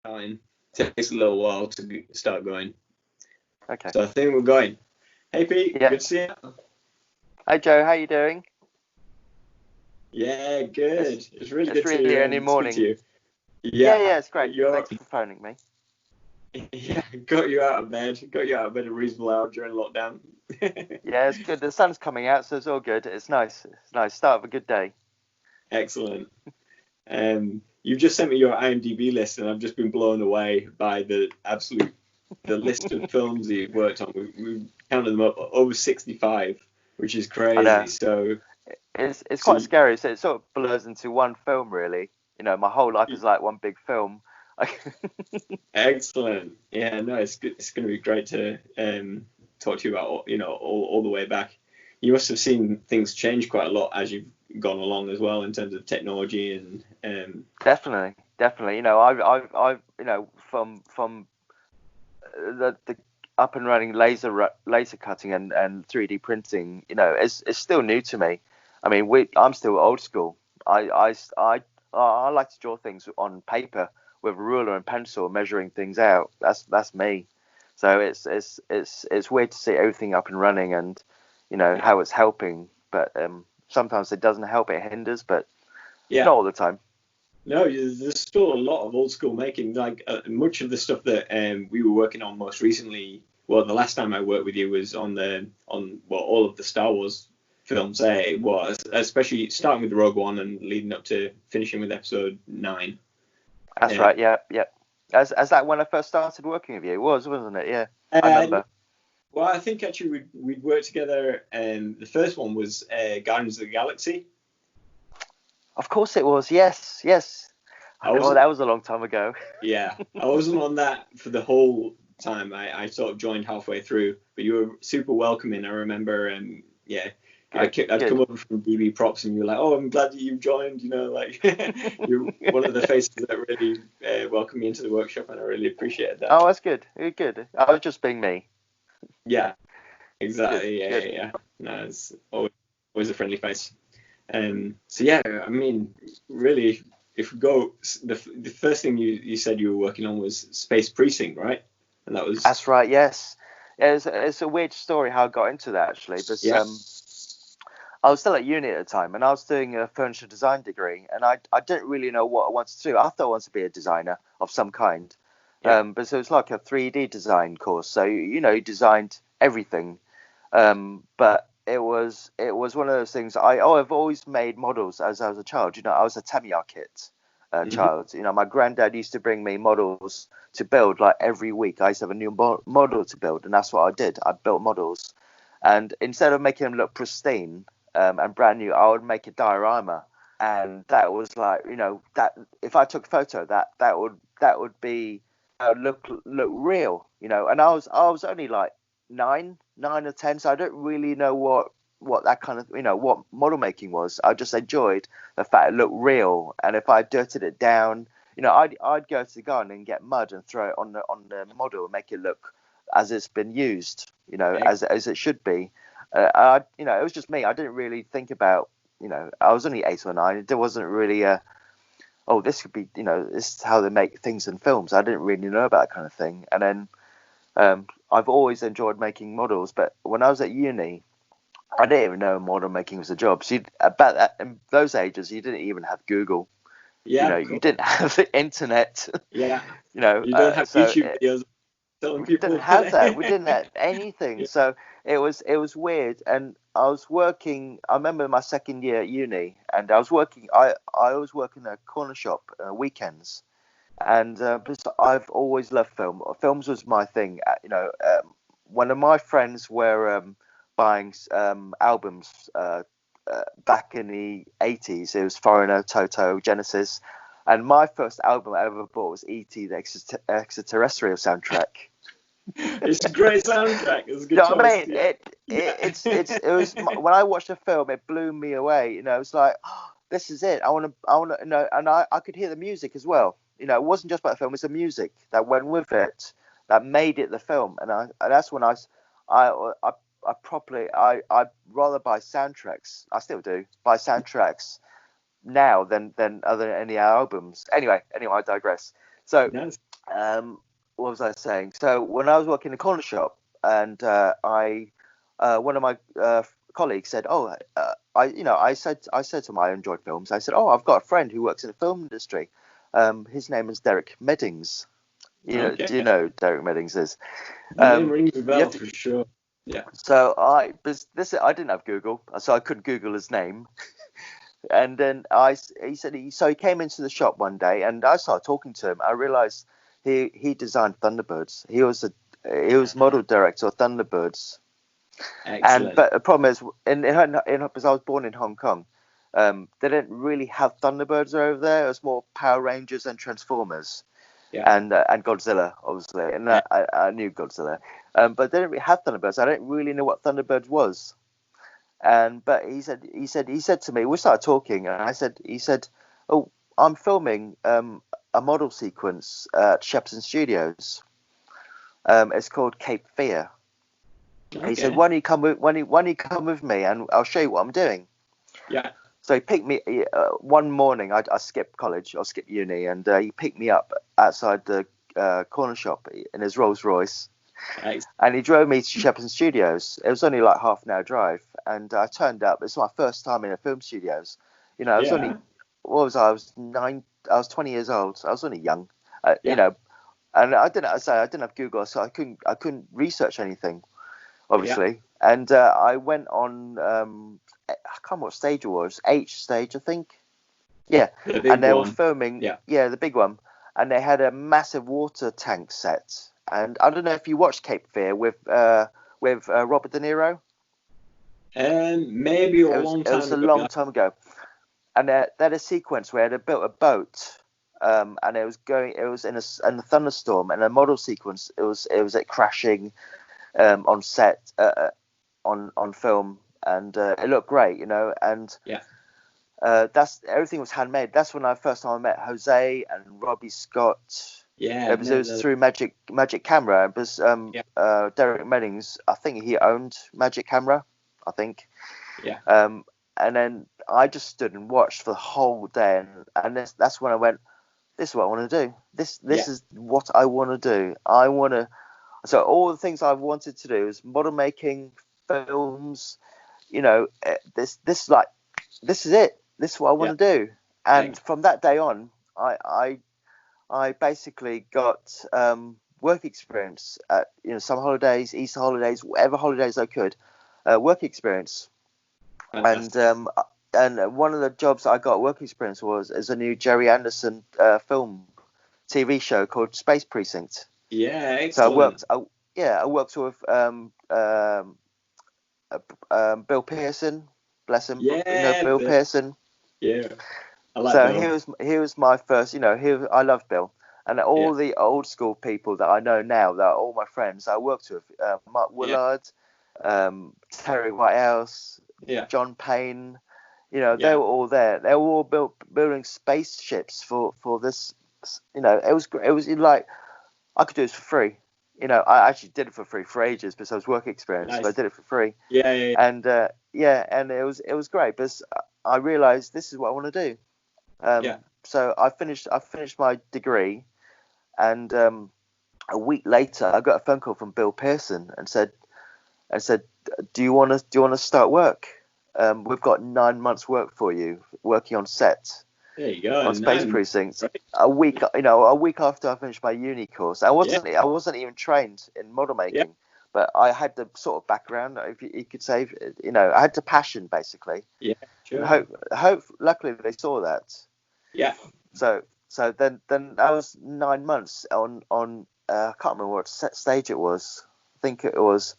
It takes a little while to start going. Okay. So I think we're going. Hey Pete, Yeah. good to see you. Hi Joe, how you doing? Yeah, good. It's really It's good really early to speak morning. to you. Yeah, it's great. You're, Thanks for phoning me. yeah, got you out of bed at a reasonable hour during lockdown. Yeah, it's good. The sun's coming out, so it's all good. It's nice. It's nice. Start of a good day. Excellent. You've just sent me your IMDb list, and I've just been blown away by the list of films that you've worked on. We've counted them up over 65, which is I know. crazy. So It's quite scary. So it sort of blurs into one film, really. My whole life is like one big film. Excellent. Yeah, no, it's good. It's going to be great to talk to you about all the way back. You must have seen things change quite a lot as you've gone along as well in terms of technology and Definitely. I've from the up and running laser cutting and 3D printing. It's still new to me. I mean, I'm still old school. I like to draw things on paper with a ruler and pencil, measuring things out. That's me. So it's weird to see everything up and running and how it's helping. But sometimes it doesn't help; it hinders. But yeah. not all the time. No, there's still a lot of old school making. Like much of the stuff that we were working on most recently. Well, the last time I worked with you was on all of the Star Wars films. It was especially starting with the Rogue One and leading up to finishing with Episode 9. That's right. Yeah. As that when I first started working with you, wasn't it? Yeah, I remember. Well, I think actually we'd worked together. The first one was Guardians of the Galaxy. Of course it was. Yes. Oh, that was a long time ago. Yeah, I wasn't on that for the whole time. I sort of joined halfway through, but you were super welcoming. I remember, and I'd come over from DB Props, and you were like, "Oh, I'm glad that you've joined." You're one of the faces that really welcomed me into the workshop, and I really appreciated that. Oh, that's good. Good. I was just being me. Yeah, exactly. Good. Yeah. No, it's always a friendly face. So yeah, I mean, really, if we go, the first thing you said you were working on was Space Precinct, right? And That's right. Yes. It's a weird story how I got into that actually, but I was still at uni at the time, and I was doing a furniture design degree, and I didn't really know what I wanted to do. I thought I wanted to be a designer of some kind, but so it's like a 3D design course. So you designed everything, but it was one of those things. I've always made models as I was a child. I was a Tamiya kit child. My granddad used to bring me models to build like every week. I used to have a new model to build, and that's what I did. I built models, and instead of making them look pristine and brand new, I would make a diorama, and that was like that if I took a photo, that would be look real, And I was only like nine or 10, so I don't really know what that kind of what model making was. I just enjoyed the fact it looked real, and if I dirted it down, I'd go to the garden and get mud and throw it on the model and make it look as it's been used, as it should be. It was just me. I didn't really think about, I was only 8 or 9. There wasn't really this could be, this is how they make things in films. I didn't really know about that kind of thing. And then I've always enjoyed making models, but when I was at uni, I didn't even know model making was a job. So about that, in those ages, you didn't even have Google. Yeah, you didn't have the internet. Yeah. You don't have YouTube videos telling people. We didn't have that. We didn't have anything. Yeah. So it was weird. And I was working. I remember my second year at uni, and I was working. I was working at a corner shop weekends, and because I've always loved film. Films was my thing. One of my friends were buying albums back in the 80s. It was Foreigner, Toto, Genesis. And my first album I ever bought was E.T. the Extraterrestrial soundtrack. It's a great soundtrack. It's a good You know what I choice. mean? Yeah. It was when I watched the film, it blew me away. It's like, oh, this is it. I want to, and I could hear the music as well. It wasn't just about the film; it's the music that went with it that made it the film. And that's when I properly, I rather buy soundtracks. I still do buy soundtracks now than other any albums. Anyway, I digress. So Nice. what was I saying? So when I was working in a corner shop, and one of my colleagues said, I said to him, I enjoyed films. I said, I've got a friend who works in the film industry. His name is Derek Meddings. Do you know who Derek Meddings is? The name rings a bell for sure. Yeah. So I didn't have Google, so I couldn't Google his name. And then he came into the shop one day, and I started talking to him. I realized he designed Thunderbirds. He was model director of Thunderbirds. Excellent. But the problem is, because I was born in Hong Kong, they didn't really have Thunderbirds over there. It was more Power Rangers and Transformers. Yeah. And Godzilla, obviously, and I knew Godzilla, but they didn't really have Thunderbirds. I didn't really know what Thunderbirds was, but he said to me, we started talking, and he said, oh, I'm filming a model sequence at Shepperton Studios. It's called Cape Fear. Okay. He said, why don't you come with me, and I'll show you what I'm doing. Yeah. So he picked me one morning. I skipped college, I skipped uni, and he picked me up outside the corner shop in his Rolls Royce. Nice. And he drove me to Shepperton Studios. It was only like half an hour drive, and I turned up. It's my first time in a film studios. I was only, what was I? I was 20 years old. So I was only young, and I didn't have Google, so I couldn't research anything, obviously. Yeah. And I went on. I can't remember what stage it was. H stage, I think. Yeah. And they were filming. Yeah, the big one. And they had a massive water tank set. And I don't know if you watched Cape Fear with Robert De Niro. Maybe a long time ago. It was a long time ago. And they had a sequence where they built a boat. And it was in a thunderstorm, and a model sequence. It was crashing on set on film. And it looked great, and everything was handmade. That's when first time I met Jose and Robbie Scott. Yeah, it was through Magic Camera. It was Derek Meddings. I think he owned Magic Camera. I think. Yeah. And then I just stood and watched for the whole day, and that's when I went, this is what I want to do. This is what I want to do. So all the things I wanted to do is model making, films. This is it. This is what I want to do. And from that day on, I basically got work experience at some holidays, Easter holidays, whatever holidays I could, work experience. And one of the jobs I got work experience is a new Jerry Anderson film TV show called Space Precinct. Yeah, excellent. So I worked with Bill Pearson, bless him. Yeah, Bill Pearson. Yeah, I like Bill. So he was my first. I love Bill, and all the old school people that I know now, that are all my friends. I worked with Mark Willard, Terry Whitehouse, John Payne. They were all there. They were all building spaceships for this. It was like I could do this for free. I actually did it for free for ages because I was work experience. Nice. So I did it for free. Yeah. And and it was great because I realized this is what I want to do. So I finished my degree, and a week later I got a phone call from Bill Pearson and said, do you want to start work? We've got 9 months work for you, working on set. There you go. On Space Precinct. Right. A week after I finished my uni course. I wasn't even trained in model making, but I had the sort of background, if you could say, I had the passion basically. Yeah, sure. Luckily they saw that. Yeah. So then that was 9 months on I can't remember what stage it was. I think it was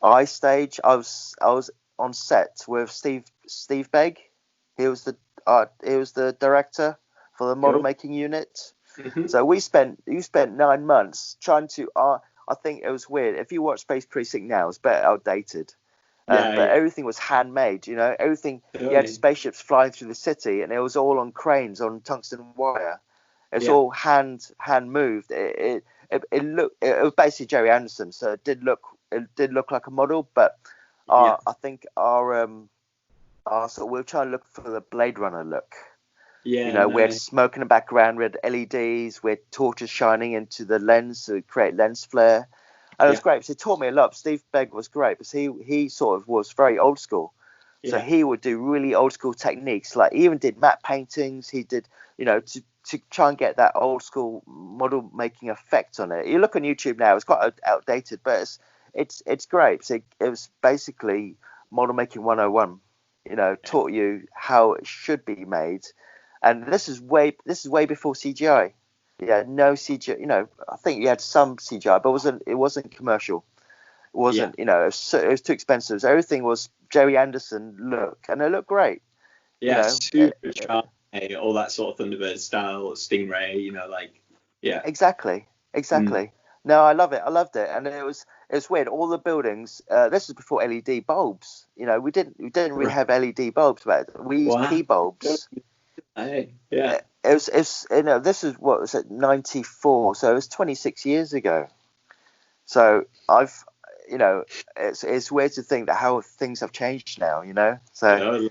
I stage. I was on set with Steve Begg. He was the director for the model making unit. Mm-hmm. So you spent 9 months trying to. I think it was weird. If you watch Space Precinct now, it's better outdated. But everything was handmade. Everything. You had spaceships flying through the city, and it was all on cranes on tungsten wire. It was all hand moved. It was basically Jerry Anderson, so it did look like a model, but I think our so we'll try and look for the Blade Runner look. Yeah, we had nice. smoke in the background, we had LEDs, we had torches shining into the lens to create lens flare. And it was great. So he taught me a lot. Steve Begg was great because he sort of was very old school. So he would do really old school techniques. Like he even did matte paintings. He did, to try and get that old school model making effect on it. You look on YouTube now, it's quite outdated, but it's great. So it was basically model making 101. Taught you how it should be made. And this is way before CGI. Yeah, no CGI. I think you had some CGI, but it wasn't commercial. It wasn't. It was too expensive. So everything was Jerry Anderson look, and it looked great. Yeah, super sharp, all that sort of Thunderbird style, Stingray. Exactly. No, I love it. I loved it, and it was weird. All the buildings. This was before LED bulbs. We didn't really have LED bulbs back then. We used P bulbs. Yeah. It was this is what was it 94, so it was 26 years ago. So I've it's weird to think that how things have changed now, so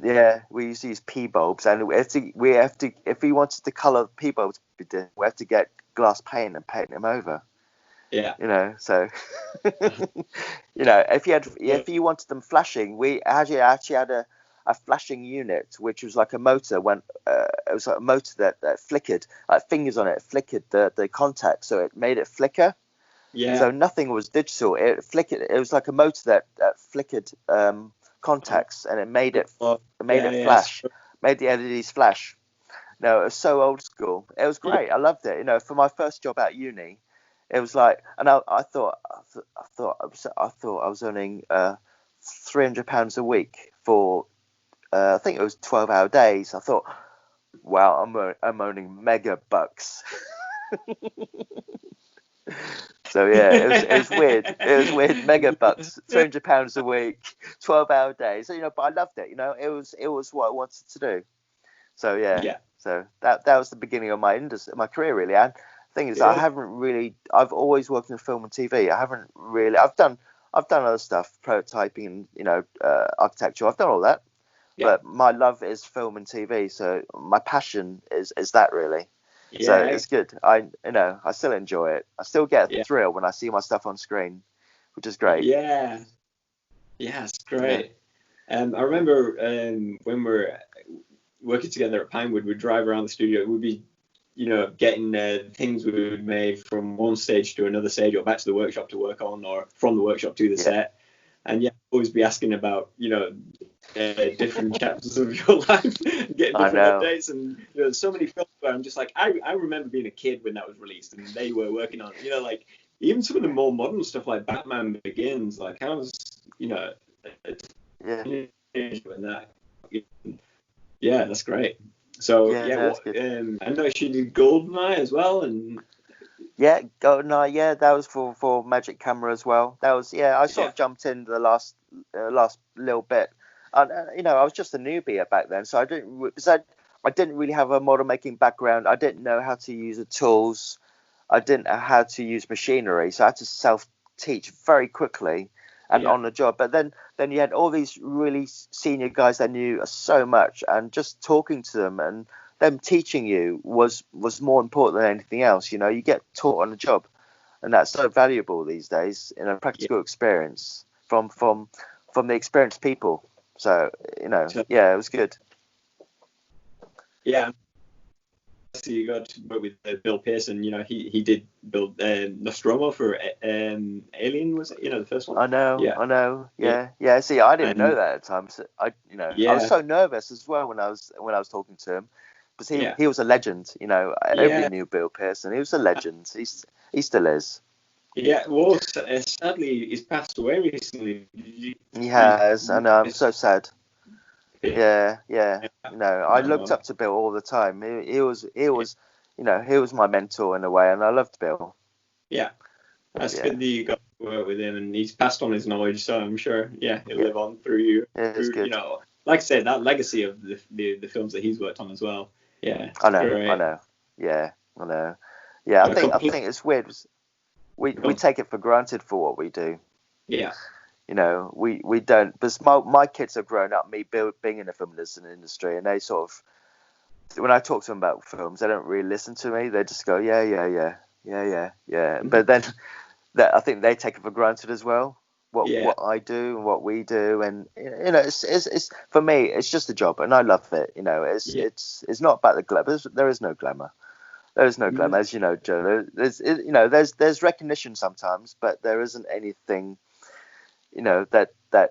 yeah, we used to use P bulbs, and we have to if we wanted the color P bulbs we have to get glass paint and paint them over. So if you wanted them flashing, we actually had a flashing unit, which was like a motor. It was like a motor that flickered, like fingers on it, flickered the contact, so it made it flicker. Yeah. So nothing was digital. It flickered. It was like a motor that flickered contacts, and it made it flash, made the LEDs flash. No, it was so old school. It was great. I loved it. For my first job at uni, it was like, and I thought I was earning £300 a week for. I think it was 12-hour days. I thought, wow, I'm earning mega bucks. So yeah, it was weird. It was weird, mega bucks, £300 a week, 12-hour days. So, but I loved it. It was what I wanted to do. So yeah. So that was the beginning of my career really. And the thing is, I've always worked in film and TV. I've done other stuff, prototyping and architecture. I've done all that. But my love is film and TV, so my passion is that really. So it's good. I still enjoy it. I still get a thrill when I see my stuff on screen, which is great. Yeah, it's great. I remember when we're working together at Pinewood, we'd drive around the studio. We'd be, getting things we would made from one stage to another stage, or back to the workshop to work on, or from the workshop to the set. And always be asking about, different chapters of your life, getting different updates, and there's so many films where I'm just like, I remember being a kid when that was released, and they were working on, like even some of the more modern stuff like Batman Begins, like I was, when that, that's great. So I know she did Goldeneye as well, and. Yeah, GoldenEye. That was for Magic Camera as well. That was I sort of jumped in the last little bit. And I was just a newbie back then, so I didn't really have a model making background. I didn't know how to use the tools. I didn't know how to use machinery, so I had to self teach very quickly and on the job. But then you had all these really senior guys that knew so much, and just talking to them and them teaching you was more important than anything else. You get taught on the job, and that's so valuable these days in a practical experience from the experienced people. So it was good. Yeah. So you got to work with Bill Pearson. He did build Nostromo for Alien, was it? The first one. I know. Yeah. See, I didn't know that at the time. So I was so nervous as well when I was talking to him, because he was a legend. Everybody knew Bill Pearson. He was a legend. He still is. Yeah. Well, sadly, he's passed away recently. He has. I know. I'm so sad. Yeah. I looked up to Bill all the time. He was my mentor in a way, and I loved Bill. Yeah, that's good that you got to work with him, and he's passed on his knowledge, so I'm sure, he'll live on through you. It's good. Like I said, that legacy of the films that he's worked on as well. Yeah, I know. Yeah, I know. Yeah, I think it's weird. We take it for granted for what we do. Yeah. We don't, because my kids have grown up me being in the film industry, and they sort of when I talk to them about films, they don't really listen to me. They just go, yeah. But then I think they take it for granted as well. What I do and what we do, and it's for me, it's just a job, and I love it. It's not about the glamour. There is no glamour. There is no glamour, as you know, Joe. There's recognition sometimes, but there isn't anything, that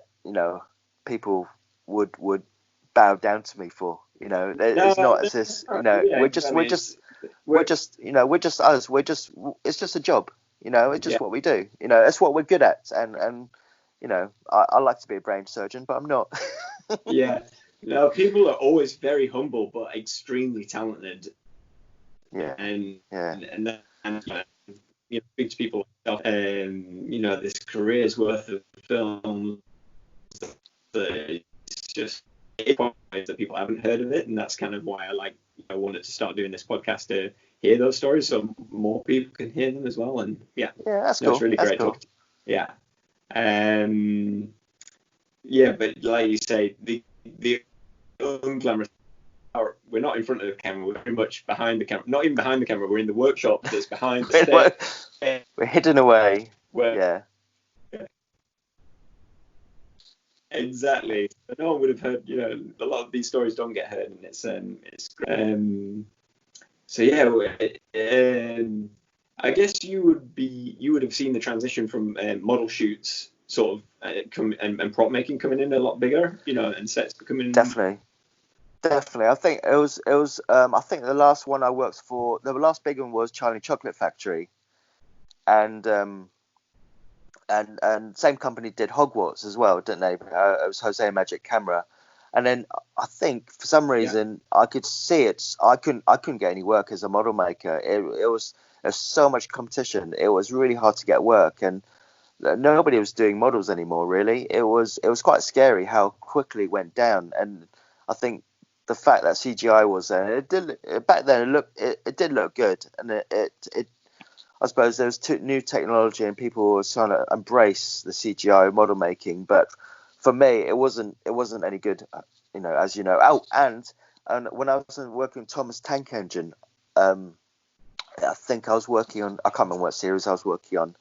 people would bow down to me for. It's not as this. We're just us. It's just a job. It's just what we do. It's what we're good at, and I like to be a brain surgeon, but I'm not. Yeah. No, people are always very humble, but extremely talented. Yeah. And speak to people, this career's worth of films that it's just that people haven't heard of it, and that's kind of why I wanted to start doing this podcast to hear those stories so more people can hear them as well. And that's cool. It's really great. Cool. But like you say, the unglamorous part, we're not in front of the camera, we're very much behind the camera. Not even behind the camera, we're in the workshop that's behind the stage. We're hidden away. Exactly. But no one would have heard, a lot of these stories don't get heard, and it's great. I guess you would have seen the transition from model shoots sort of and prop making coming in a lot bigger, and sets becoming definitely. I think it was I think the last one I worked for, the last big one was Charlie Chocolate Factory, and same company did Hogwarts as well, didn't they? It was Jose Magic Camera. And then I think for some reason I could see it. I couldn't get any work as a model maker. There's so much competition. It was really hard to get work, and nobody was doing models anymore. Really, it was quite scary how quickly it went down. And I think the fact that CGI was there, back then it did look good, and it I suppose there was new technology and people were trying to embrace the CGI model making, but for me, it wasn't any good, as you know. Oh, and when I was working on Thomas Tank Engine, I think I was working on, I can't remember what series I was working on.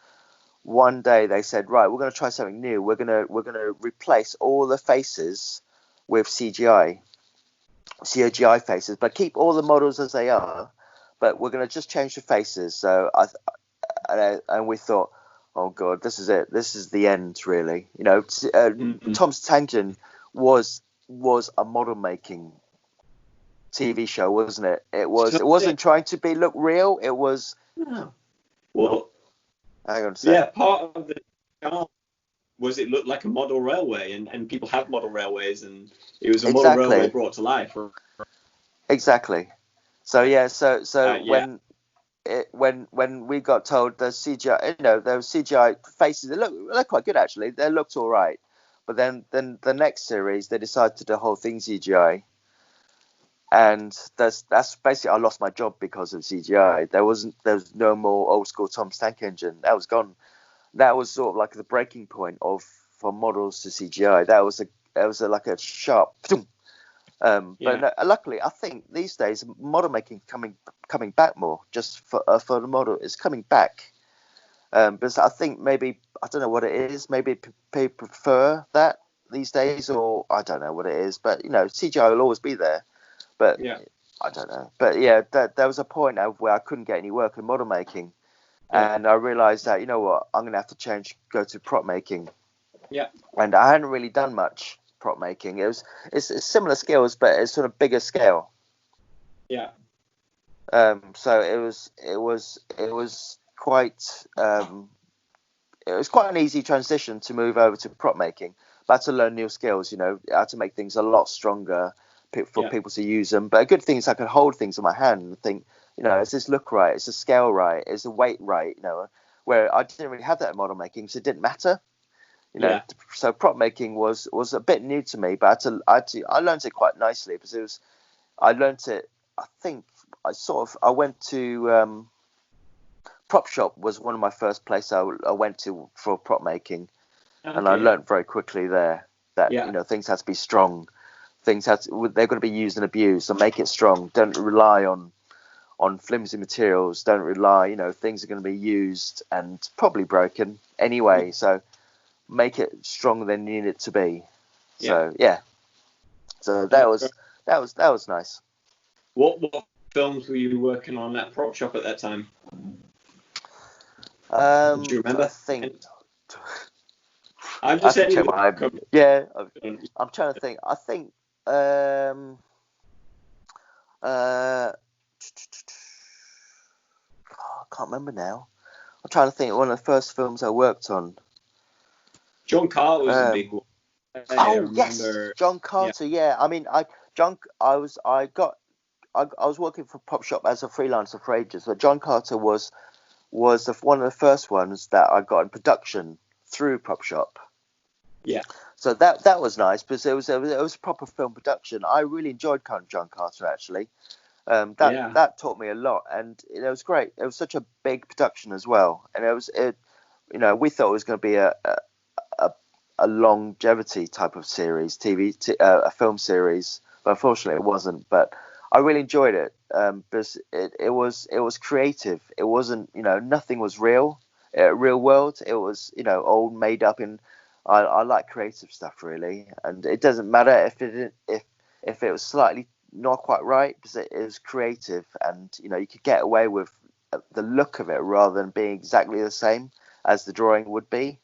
One day they said, right, we're going to try something new. We're going to replace all the faces with CGI faces, but keep all the models as they are. But we're going to just change the faces. So and we thought, oh god, this is it. This is the end, really. Thomas Tank Engine was a model making TV show, wasn't it? It wasn't trying to look real. It was. Well, hang on a second. Yeah, part of the charm was it looked like a model railway, and people have model railways, and it was a model railway brought to life. Exactly. So when we got told the CGI, those CGI faces, they look quite good actually. They looked all right, but then the next series they decided to do the whole thing CGI, and that's basically I lost my job because of CGI. There was no more old school Thomas Tank Engine. That was gone. That was sort of like the breaking point from models to CGI. That was like a sharp. But luckily, I think these days model making coming back more. Just for the model, it's coming back. But I think maybe I don't know what it is. Maybe people prefer that these days, or I don't know what it is. But CGI will always be there. But I don't know. But there was a point where I couldn't get any work in model making, and I realised that I'm gonna have to go to prop making. Yeah. And I hadn't really done much prop making. It's similar skills, but it's sort of bigger scale. Yeah. So it was quite an easy transition to move over to prop making. But I had to learn new skills. I had to make things a lot stronger for people to use them. But a good thing is I could hold things in my hand and think, does this look right? Is the scale right? Is the weight right? Where I didn't really have that in model making, so it didn't matter. So prop making was a bit new to me, but I learned it quite nicely because I learned it. I think I went to Prop Shop was one of my first places I went to for prop making, and I learned very quickly there that things had to be strong, things they're going to be used and abused, so make it strong. Don't rely on flimsy materials. Don't rely, things are going to be used and probably broken anyway. So make it stronger than you need it to be. So so that was nice. What films were you working on at Prop Shop at that time? Do you remember? I think. I'm just saying. I'm trying to think. I think. I can't remember now. I'm trying to think. One of the first films I worked on. John Carter was a big one. Yes, John Carter. Yeah. I mean, I was working for Pop Shop as a freelancer for ages. But John Carter was one of the first ones that I got in production through Pop Shop. Yeah. So that was nice because it was a proper film production. I really enjoyed John Carter actually. That taught me a lot, and it was great. It was such a big production as well, and we thought it was going to be a longevity type of series, a film series, but unfortunately it wasn't. But I really enjoyed it because it was creative. It wasn't, nothing was real world. It was, all made up in. I like creative stuff really, and it doesn't matter if it was slightly not quite right because it is creative, and you could get away with the look of it rather than being exactly the same as the drawing would be.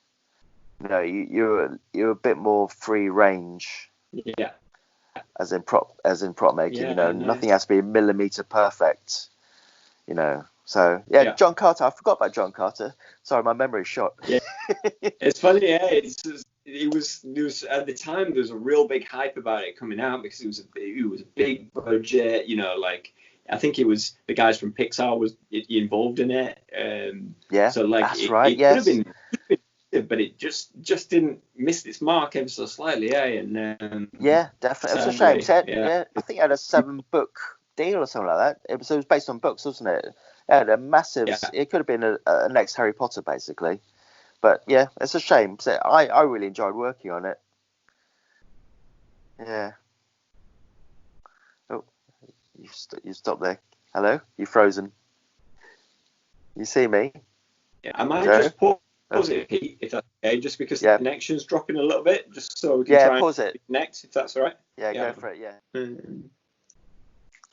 You're a bit more free range. Yeah. As in prop making. Yeah, nothing has to be millimeter perfect. So John Carter. I forgot about John Carter. Sorry, my memory's shot. Yeah. It's funny. Yeah, it was at the time there was a real big hype about it coming out because it was a big budget. I think it was the guys from Pixar was involved in it. So that's right. It could have been, but it just didn't miss its mark ever so slightly. Definitely. It's a shame. I think it had a 7-book deal or something like that. It was based on books, wasn't it? It had a massive. It could have been a next Harry Potter basically. But it's a shame. So I really enjoyed working on it. Yeah. Oh, you stopped there. Hello? You frozen? You see me? Yeah, I might just pause it, Pete, if that's okay, just because the connection's dropping a little bit, just so we can try pause and connect, if that's all right. Yeah, go for it,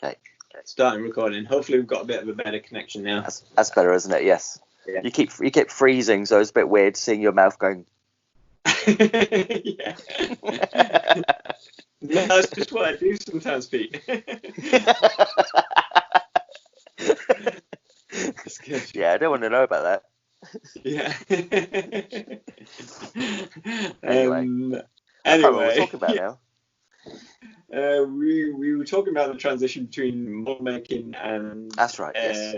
Okay. Starting recording. Hopefully we've got a bit of a better connection now. That's better, isn't it? Yes. Yeah. You keep freezing, so it's a bit weird seeing your mouth going. Yeah. No, that's just what I do sometimes, Pete. That's good. Yeah, I don't want to know about that. Yeah. Anyway, what we're talking about now. We were talking about the transition between model making and that's right. Yes.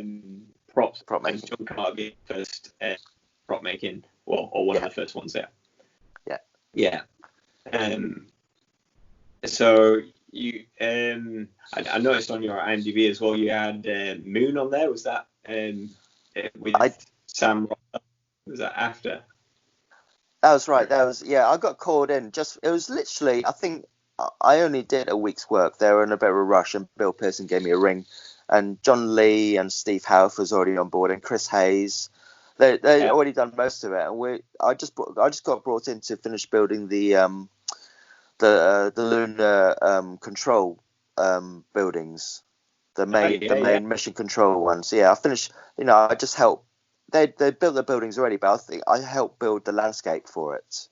Prop making. John Carter being first prop making, or one of the first ones there. Yeah. So you, I noticed on your IMDb as well, you had Moon on there. Was that with Sam Rockwell? Was that after? That was right. I got called in. It was literally, I think I only did a week's work. They were in a bit of a rush, and Bill Pearson gave me a ring. And John Lee and Steve Houth was already on board, and Chris Hayes. They already done most of it, and I just got brought in to finish building the lunar control buildings, the main mission control ones. I finished. I just helped. They built the buildings already, but I think I helped build the landscape for it.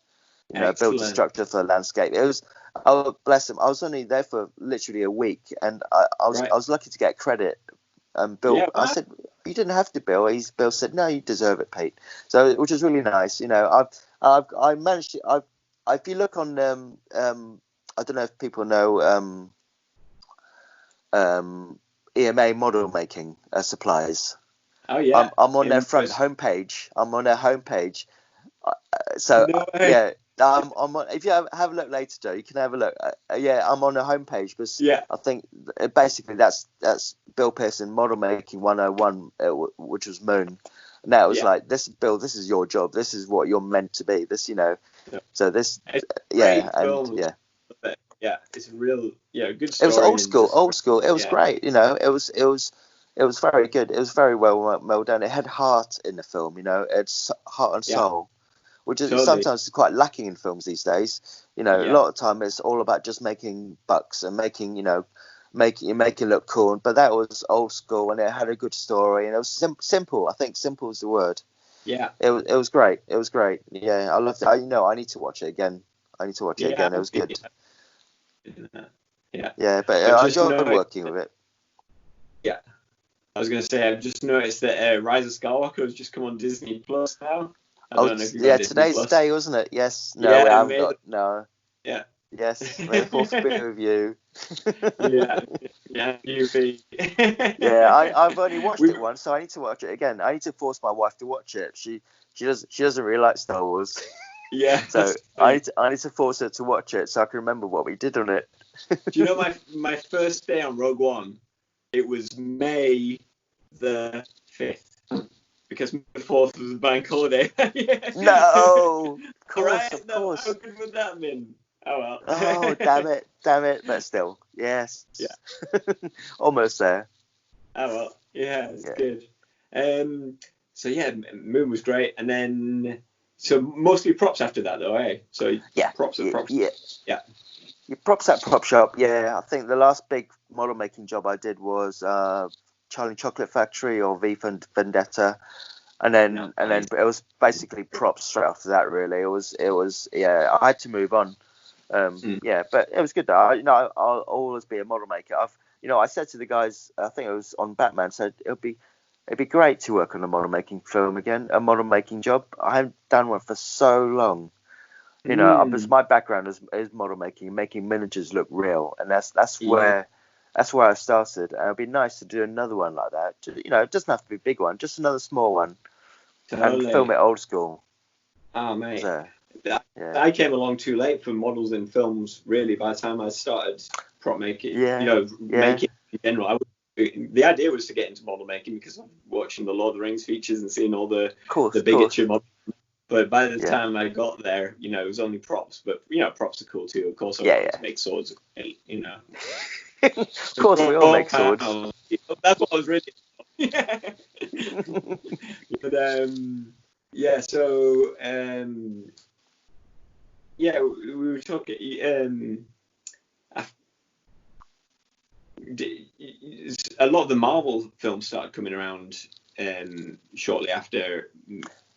Build the structure for the landscape. It was. Oh, bless him. I was only there for literally a week, and I was lucky to get credit. Bill, I said, you didn't have to, Bill. Bill said, no, you deserve it, Pete. So, which was really nice. I managed to. If you look on, I don't know if people know EMA model making supplies. Oh yeah. I'm on their front homepage. I'm on their homepage. So I'm on, if you have a look later, Joe, you can have a look. I'm on the homepage because I think basically that's Bill Pearson Model Making 101, which was Moon. And that was like, this Bill, this is your job. This is what you're meant to be. This, So this, it's a real good story. It was old school. It was great. It was very good. It was very well done. It had heart in the film. It's heart and soul, which is sometimes quite lacking in films these days. A lot of time it's all about just making bucks and making it look cool. But that was old school, and it had a good story, and it was simple. I think simple is the word. Yeah. It was great. It was great. Yeah, I loved it. I need to watch it again. It was good. Yeah, but I enjoyed working with it. Yeah, I was going to say, I've just noticed that Rise of Skywalker has just come on Disney Plus now. I don't know if you've got Disney today's Plus. the day, wasn't it? Yes. No, we haven't got. No. Yeah. Yes. May the Fourth be with you. Yeah. You be. I've only watched it once, so I need to watch it again. I need to force my wife to watch it. She doesn't really like Star Wars. Yeah. So I need to force her to watch it so I can remember what we did on it. Do you know my first day on Rogue One? It was May the 5th, because the 4th was a bank holiday. No, of course, of course. How good would that have been? Oh well. Oh, damn it, but still, yes. Yeah. Almost there. Oh well, it's good. So Moon was great, and then so mostly props after that though, eh? So props at props. Yeah. Your props at Prop Shop, I think the last big model making job I did was Charlie Chocolate Factory or V for Vendetta, and then it was basically props straight after that. Really, it was I had to move on. But it was good though. I'll always be a model maker. I said to the guys, I think it was on Batman, said it'd be great to work on a model making film again, a model making job. I haven't done one for so long. Because my background is model making miniatures look real, and that's where I started. And it'd be nice to do another one like that. It doesn't have to be a big one, just another small one, and film it old school. Oh mate, So, I came along too late for models in films. Really, by the time I started prop making, making in general, the idea was to get into model making because I'm watching the Lord of the Rings features and seeing all the bigger models. But by the time I got there, it was only props. But props are cool too. Of course, I wanted to make swords. Of course, we all make swords. That's what I was really. But So we were talking. A lot of the Marvel films started coming around shortly after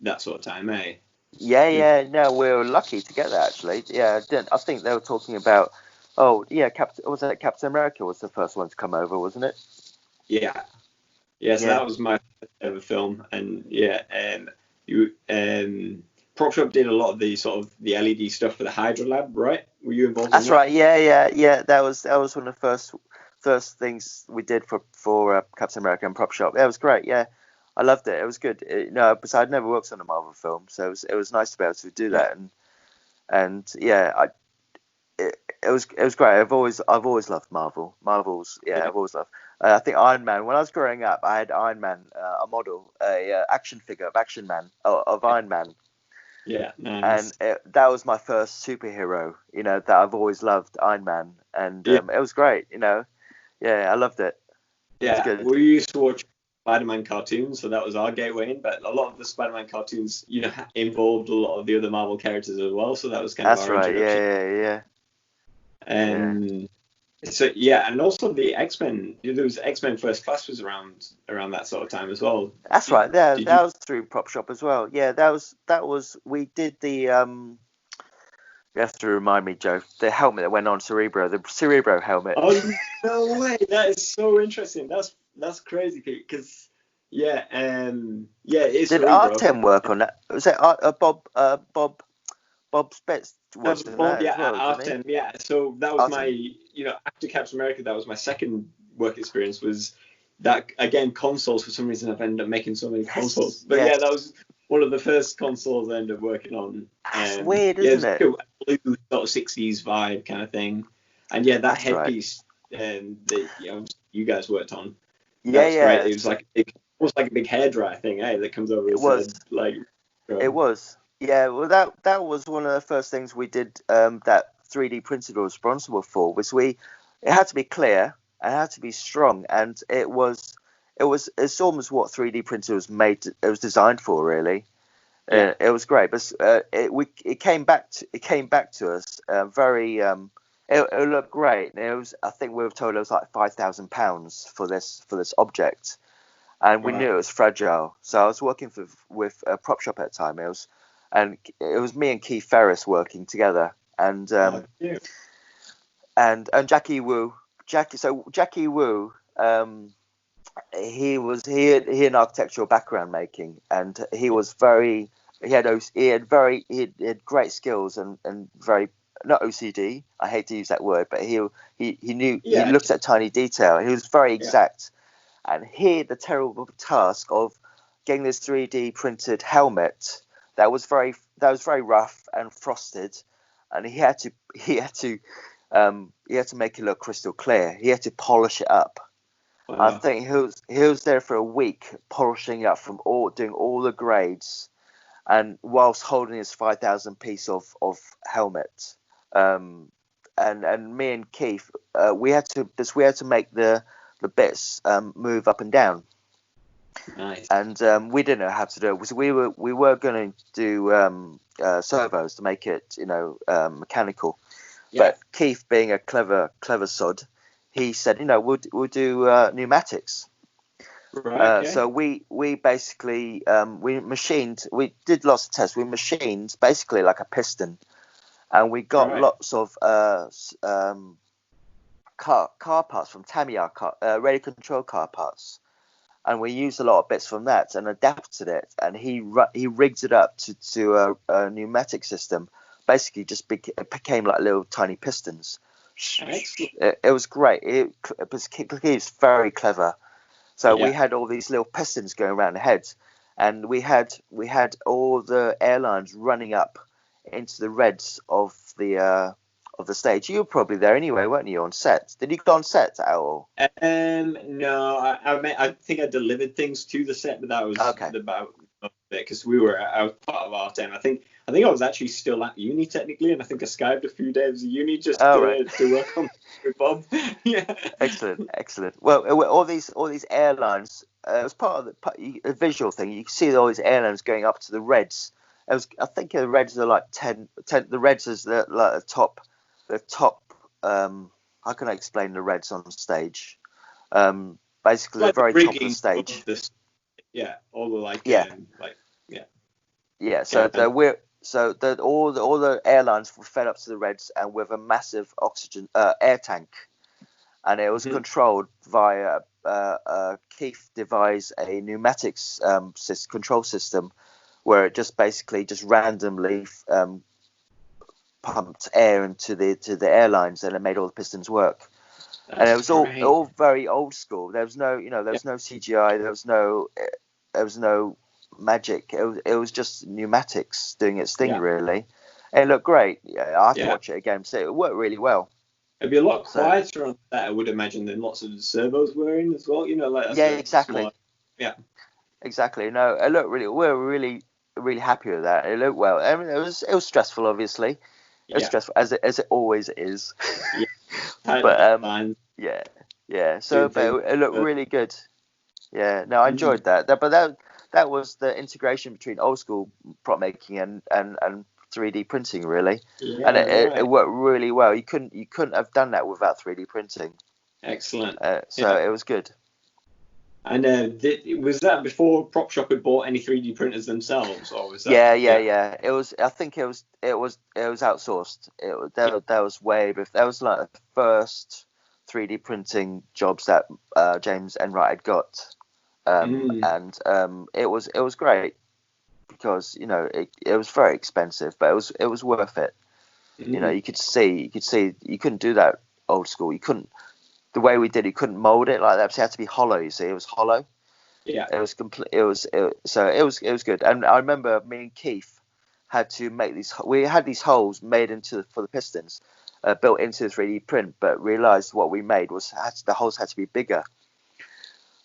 that sort of time, eh? No, we were lucky to get that actually. I think they were talking about Captain America was the first one to come over, wasn't it? So that was my first ever film, and you Prop Shop did a lot of the sort of the LED stuff for the Hydra Lab, right? Were you involved in that? That's right. Yeah. That was one of the first things we did for Captain America and Prop Shop. It was great. Yeah, I loved it. It was good. Because I'd never worked on a Marvel film, so it was nice to be able to do that. It was great. I've always loved Marvel. I've always loved. I think Iron Man. When I was growing up, I had Iron Man, a model, action figure of Action Man of Iron Man. Yeah, nice. And that was my first superhero. That I've always loved, Iron Man, and it was great. I loved it. Yeah, we used to watch Spider-Man cartoons, so that was our gateway in. But a lot of the Spider-Man cartoons, involved a lot of the other Marvel characters as well. So that was kind of our introduction. Yeah. So and also the X-Men. There was X-Men First Class was around that sort of time as well. That's right. That was through Prop Shop as well. Yeah, that was. We did the You have to remind me, Joe. The helmet that went on Cerebro, the Cerebro helmet. Oh no way! That is so interesting. That's crazy, because it's Did Cerebro. Artem work on that? Was it Bob Spitz? Artem. Yeah. So that was my, after Captain America, that was my second work experience. Was that again consoles? For some reason, I've ended up making so many consoles. But that was one of the first consoles I ended up working on. That's weird, isn't it? Cool, blue sort of 60s vibe kind of thing. And that headpiece that you guys worked on. That's great. It was almost like a big hairdryer thing, that comes over his head. It was. Yeah, well, that was one of the first things we did. That 3D printed or responsible for was it had to be clear and it had to be strong, and it's almost what 3D printer was designed for, really. Yeah. It was great, but it came back to us very. It looked great. I think we were told it was like £5,000 for this object, and we knew it was fragile. So I was working with a prop shop at the time. It was me and Keith Ferris working together, and Jackie Wu. Jackie Wu. He had architectural background making, and he had great skills and very, not OCD. I hate to use that word, but he looked at tiny detail. He was very exact, and he had the terrible task of getting this 3D printed helmet that was very rough and frosted, and he had to make it look crystal clear. He had to polish it up. Wow. I think he was there for a week polishing up doing all the grades, and whilst holding his 5,000 piece of helmet. And me and Keith, we had to make the bits move up and down. Nice. And we didn't know how to do it because we were going to do servos to make it mechanical. Yeah. But Keith, being a clever sod, he said, we'll do pneumatics. Right. So we basically we did lots of tests. We machined basically like a piston, and we got lots of car parts from Tamiya radio control car parts, and we used a lot of bits from that and adapted it. And he rigged it up to a pneumatic system. Basically, it became like little tiny pistons. It was great. He's very clever. So we had all these little pistons going around the heads, and we had all the airlines running up into the reds of the stage. You were probably there anyway, weren't you, on set? Did you go on set at all? No, I think I delivered things to the set, but that was about it, because I was part of our team. I think I was actually still at uni technically, and I think I Skyped a few days of uni just to work on with Bob. Yeah. Excellent. Well, all these airlines, as part of the visual thing, you can see all these airlines going up to the reds. I think the reds are like 10. The reds is like the top. How can I explain the reds on stage? Basically, like the very top of the stage. All the all the airlines were fed up to the reds, and with a massive oxygen air tank, and it was controlled via Keith devised a pneumatics control system where it just randomly pumped air into the airlines, and it made all the pistons work. That's and it was all very old school. There was no no CGI. There was no magic. It was just pneumatics doing its thing, really. It looked great. I have to watch it again. So it worked really well. It'd be a lot quieter on that, I would imagine, than lots of the servos were in as well. Exactly. Yeah. Exactly. No, it looked really. We're really happy with that. It looked well. I mean, it was stressful, obviously. It was stressful as it always is. But So, but it looked really good. Yeah. No, I enjoyed that. But that was the integration between old school prop making and 3D printing, really. And it worked really well. You couldn't have done that without 3D printing. Excellent. So it was good. And was that before Prop Shop had bought any 3D printers themselves, or was that? Yeah. It was. I think it was outsourced. That was way before. That was like the first 3D printing jobs that James Enright had got, and it was great because it was very expensive, but it was worth it. You could see you couldn't do that old school. You couldn't. The way we did it, you couldn't mold it like that. So it had to be hollow. You see, it was hollow. Yeah. It was complete. It was good. And I remember me and Keith had to make these. We had these holes made for the pistons, built into the 3D print, but realised what we made was the holes had to be bigger.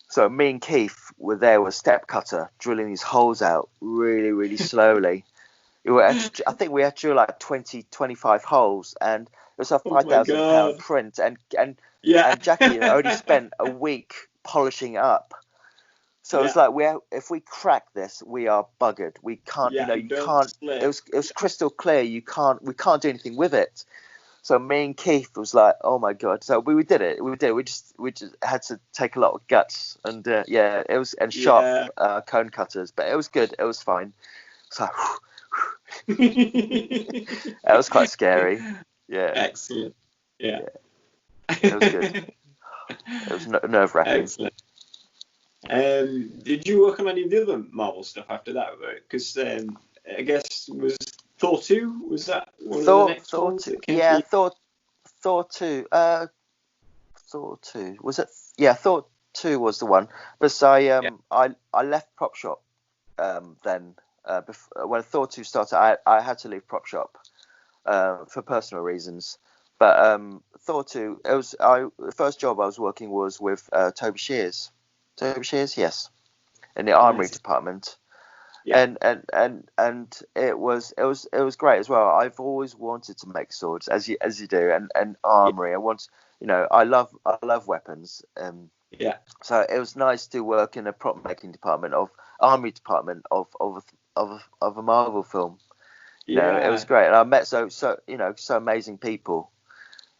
So me and Keith were there with a step cutter drilling these holes out really, really slowly I think we had to do like 25 holes, and it was a £5,000 print, and Jackie only spent a week polishing it up. So it's like if we crack this, we are buggered. We can't, you can't. It was crystal clear. We can't do anything with it. So me and Keith was like, oh my god. So we did it. We just had to take a lot of guts, and it was sharp cone cutters, but it was good. It was fine. So it was quite scary. Yeah. Excellent. Yeah. It was good. It was nerve-wracking. Excellent. Did you work on any of the other Marvel stuff after that? Because I guess was Thor 2, was that one of the next ones that came through? Thor 2. Thor 2 was it? Yeah, Thor 2 was the one. But I left Prop Shop then. When Thor 2 started, I had to leave Prop Shop for personal reasons. But Thor 2, the first job I was working was with Toby Shears. Yes, in the armory department. Yeah. And it was great as well. I've always wanted to make swords, as you do, and armory. I love weapons. So it was nice to work in a prop making department of armory department of a Marvel film. It was great, and I met so amazing people.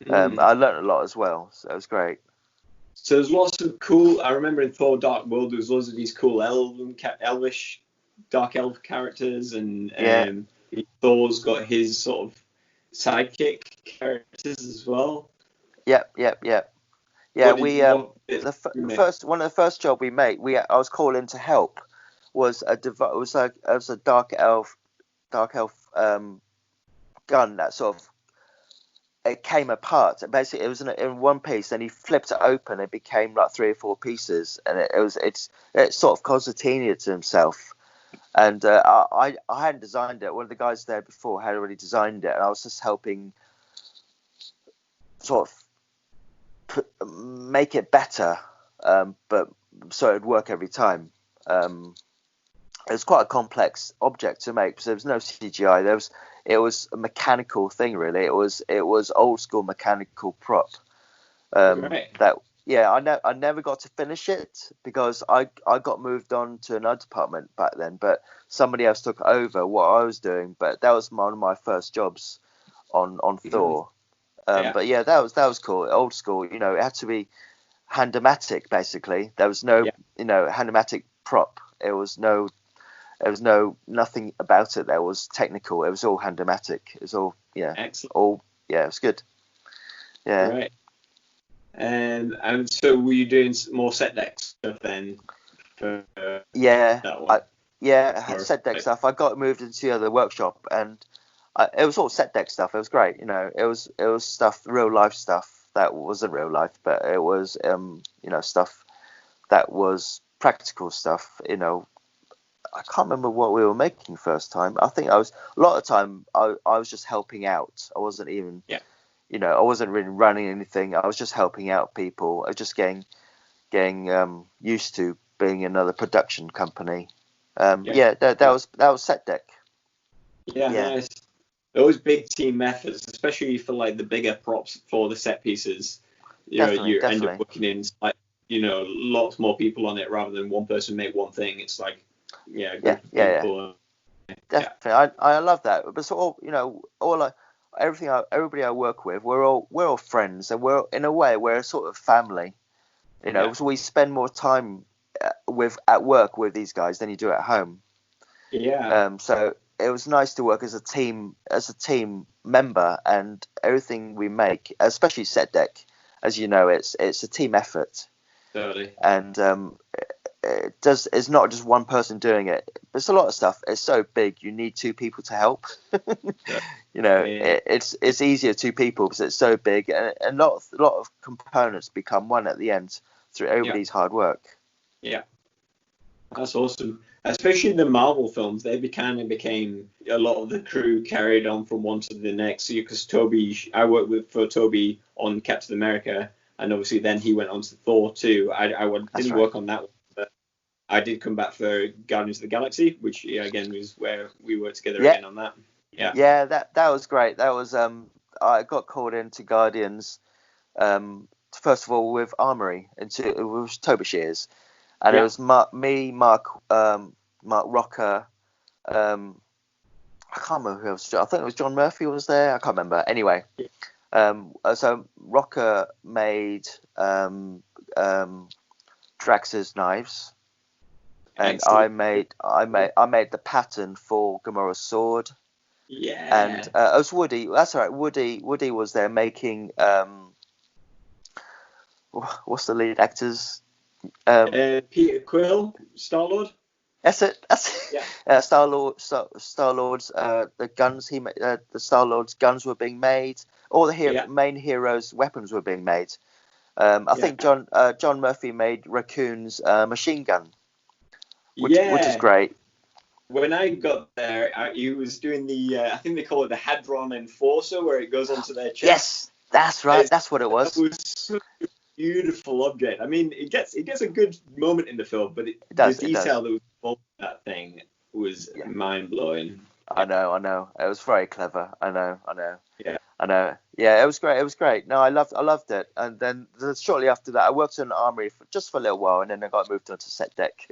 I learned a lot as well, so it was great. So there's lots of cool. I remember in Thor: Dark World, there was loads of these cool elvish, dark elf characters, and Thor's got his sort of sidekick characters as well. Yep. Yeah, one of the first job we made, I was called in to help. Was a dark elf gun that sort of. It came apart. Basically, it was in one piece. Then he flipped it open. It became like 3 or 4 pieces, and it sort of concertina to himself. And I hadn't designed it. One of the guys there before had already designed it, and I was just helping sort of make it better, but so it'd work every time. It was quite a complex object to make because there was no CGI. It was a mechanical thing, really. It was old school mechanical prop. Right. I never got to finish it because I got moved on to another department back then, but somebody else took over what I was doing. But that was one of my first jobs on Thor. But yeah, that was cool. Old school. It had to be handomatic basically. There was no handomatic prop. There was nothing about it that was technical. It was all handomatic. It was all excellent. It was good. Yeah. Right. And so were you doing more set deck stuff then? For that one? Set deck stuff. I got moved into the other workshop, and it was all set deck stuff. It was great. It was stuff, real life stuff that wasn't real life, but it was stuff that was practical stuff. I can't remember what we were making first time. I think a lot of the time I was just helping out. I wasn't even, I wasn't really running anything. I was just helping out people. I was just getting used to being another production company. That was set deck. Yeah, nice. Those big team efforts, especially for like the bigger props for the set pieces, you end up working in like lots more people on it rather than one person make one thing. It's like Definitely. I love that. But sort of, everybody I work with, we're all friends, and we're sort of family. So we spend more time at work with these guys than you do at home. Yeah. So it was nice to work as a team member, and everything we make, especially set deck, as you know, it's a team effort. Totally. And it's not just one person doing it. It's a lot of stuff. It's so big, you need 2 people to help. It's easier 2 people because it's so big, and a lot of components become one at the end through everybody's hard work. Yeah, that's awesome. Especially the Marvel films, they became a lot of the crew carried on from one to the next. Because I worked for Toby on Captain America, and obviously then he went on to Thor too. I didn't work on that one. I did come back for Guardians of the Galaxy, which again was where we worked together again on that. Yeah, that was great. That was I got called into Guardians first of all with Armory and it was Toby Shears, and it was Mark Rocker. I can't remember who else. I think it was John Murphy was there. I can't remember. Anyway, so Rocker made Drax's knives, and I made the pattern for Gamora's sword. Yeah. And it was Woody. That's all right. Woody was there making what's the lead actor's Peter Quill, Star-Lord. That's it. Star-Lord's the guns he made, the Star-Lord's guns were being made. All the main heroes' weapons were being made. I think John Murphy made Raccoon's machine gun, which is great. When I got there, he was doing the I think they call it the Hadron Enforcer, where it goes onto their chest. Yes, that's right. That's what it was. That was such a beautiful object. I mean, it gets a good moment in the film, but the detail that was involved in that thing was mind blowing. I know. It was very clever. I know. Yeah. I know. Yeah, it was great. No, I loved it. And then shortly after that, I worked in the Armory just for a little while, and then I got moved onto set deck.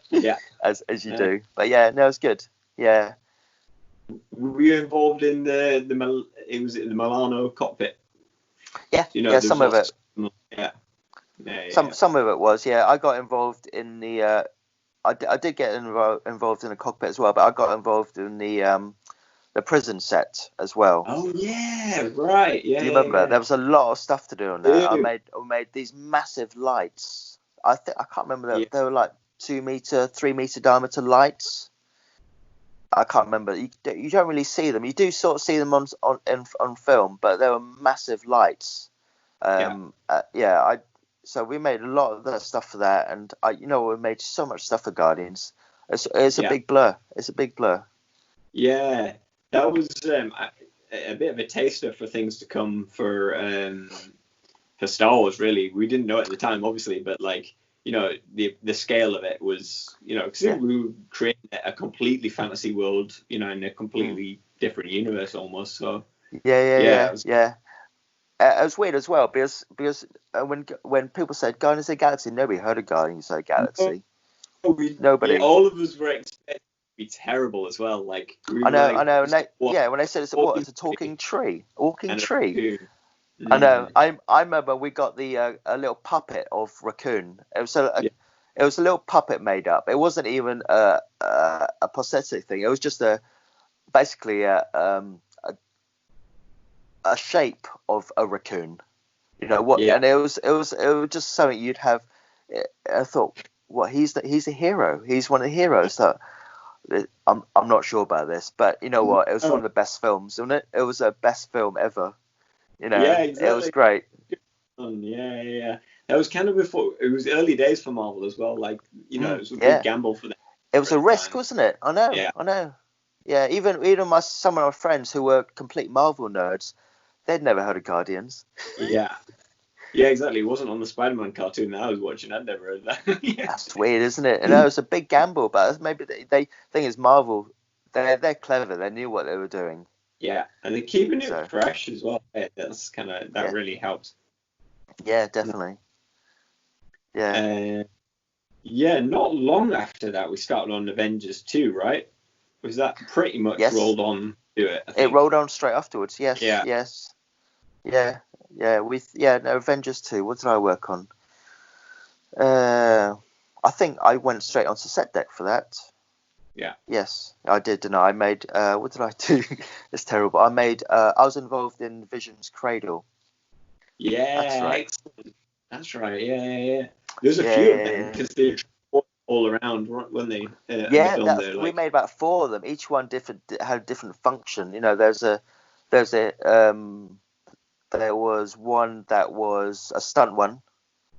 Yeah. As you do. But yeah, no, it's good. Yeah. Were you involved in the Milano cockpit? Yeah. Some of it. Yeah. Some of it was. Yeah, I got involved in the. I did get involved in the cockpit as well, but I got involved in the prison set as well. Oh yeah, right. Yeah. Do you remember? Yeah. There was a lot of stuff to do on that. I made these massive lights. I can't remember. They were like 2 meter, 3 meter diameter lights. I can't remember. You don't really see them. You do sort of see them on film, but they were massive lights. So we made a lot of that stuff for that, and we made so much stuff for Guardians. It's a big blur. It's a big blur. Yeah, that was a bit of a taster for things to come for Star Wars. Really, we didn't know at the time, obviously, but the scale of it was, because we were creating a completely fantasy world, in a completely different universe almost. So yeah. It was weird as well because when people said Guardians of the Galaxy, nobody heard of Guardians of the Galaxy. Nobody. Yeah, all of us were expecting it to be terrible as well. Like I know. When they said it's a talking tree, walking tree. I know. I remember we got the a little puppet of Raccoon. It was a little puppet made up. It wasn't even a prosthetic thing. It was just basically a shape of a raccoon, and it was just something you'd have. I thought, he's a hero. He's one of the heroes. So I'm not sure about this, but you know what? It was one of the best films, wasn't it? It was the best film ever. Yeah, exactly. It was great. Yeah. That was kind of before. It was early days for Marvel as well. Like it was a big gamble for them. It was a risk, wasn't it? I know. Yeah. I know. Yeah, even some of my friends who were complete Marvel nerds, they'd never heard of Guardians. Yeah, exactly. It wasn't on the Spider-Man cartoon that I was watching. I'd never heard that. That's weird, isn't it? And it was a big gamble, but maybe they thing is Marvel, they're clever. They knew what they were doing. Yeah, and they're keeping it fresh as well. That's that really helps. Yeah, definitely. Yeah. Not long after that, we started on Avengers 2, right? Was that pretty much rolled on to it? I think. It rolled on straight afterwards. Yes. Yeah. Yes. Yeah. Avengers 2. What did I work on? I think I went straight onto set deck for that. Yeah. Yes, I did. And I made. What did I do? It's terrible. I made. I was involved in Vision's Cradle. Yeah. That's right. Excellent. That's right. Yeah. There's a few of them because they're all around, when they we made about 4 of them. Each one had a different function. There was one that was a stunt one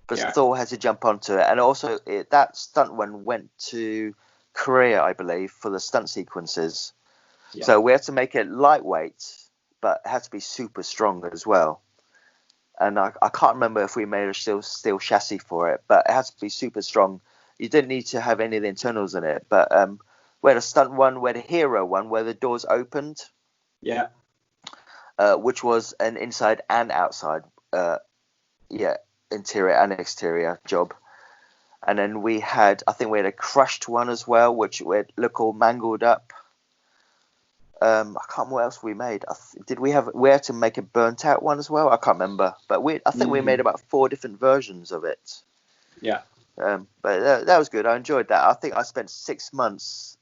because Thor had to jump onto it, and also that stunt one went to Korea, I believe, for the stunt sequences. So we had to make it lightweight, but it had to be super strong as well. And I can't remember if we made a steel chassis for it, but it had to be super strong. you didn't need to have any of the internals in it, but we had a stunt one, we had a hero one where the doors opened. Yeah. Which was an inside and outside, interior and exterior job. And then I think we had a crushed one as well, which would look all mangled up. I can't remember what else we made. We had to make a burnt out one as well? I can't remember, but I think we made about 4 different versions of it. Yeah. But that was good. I enjoyed that. I think I spent 6 months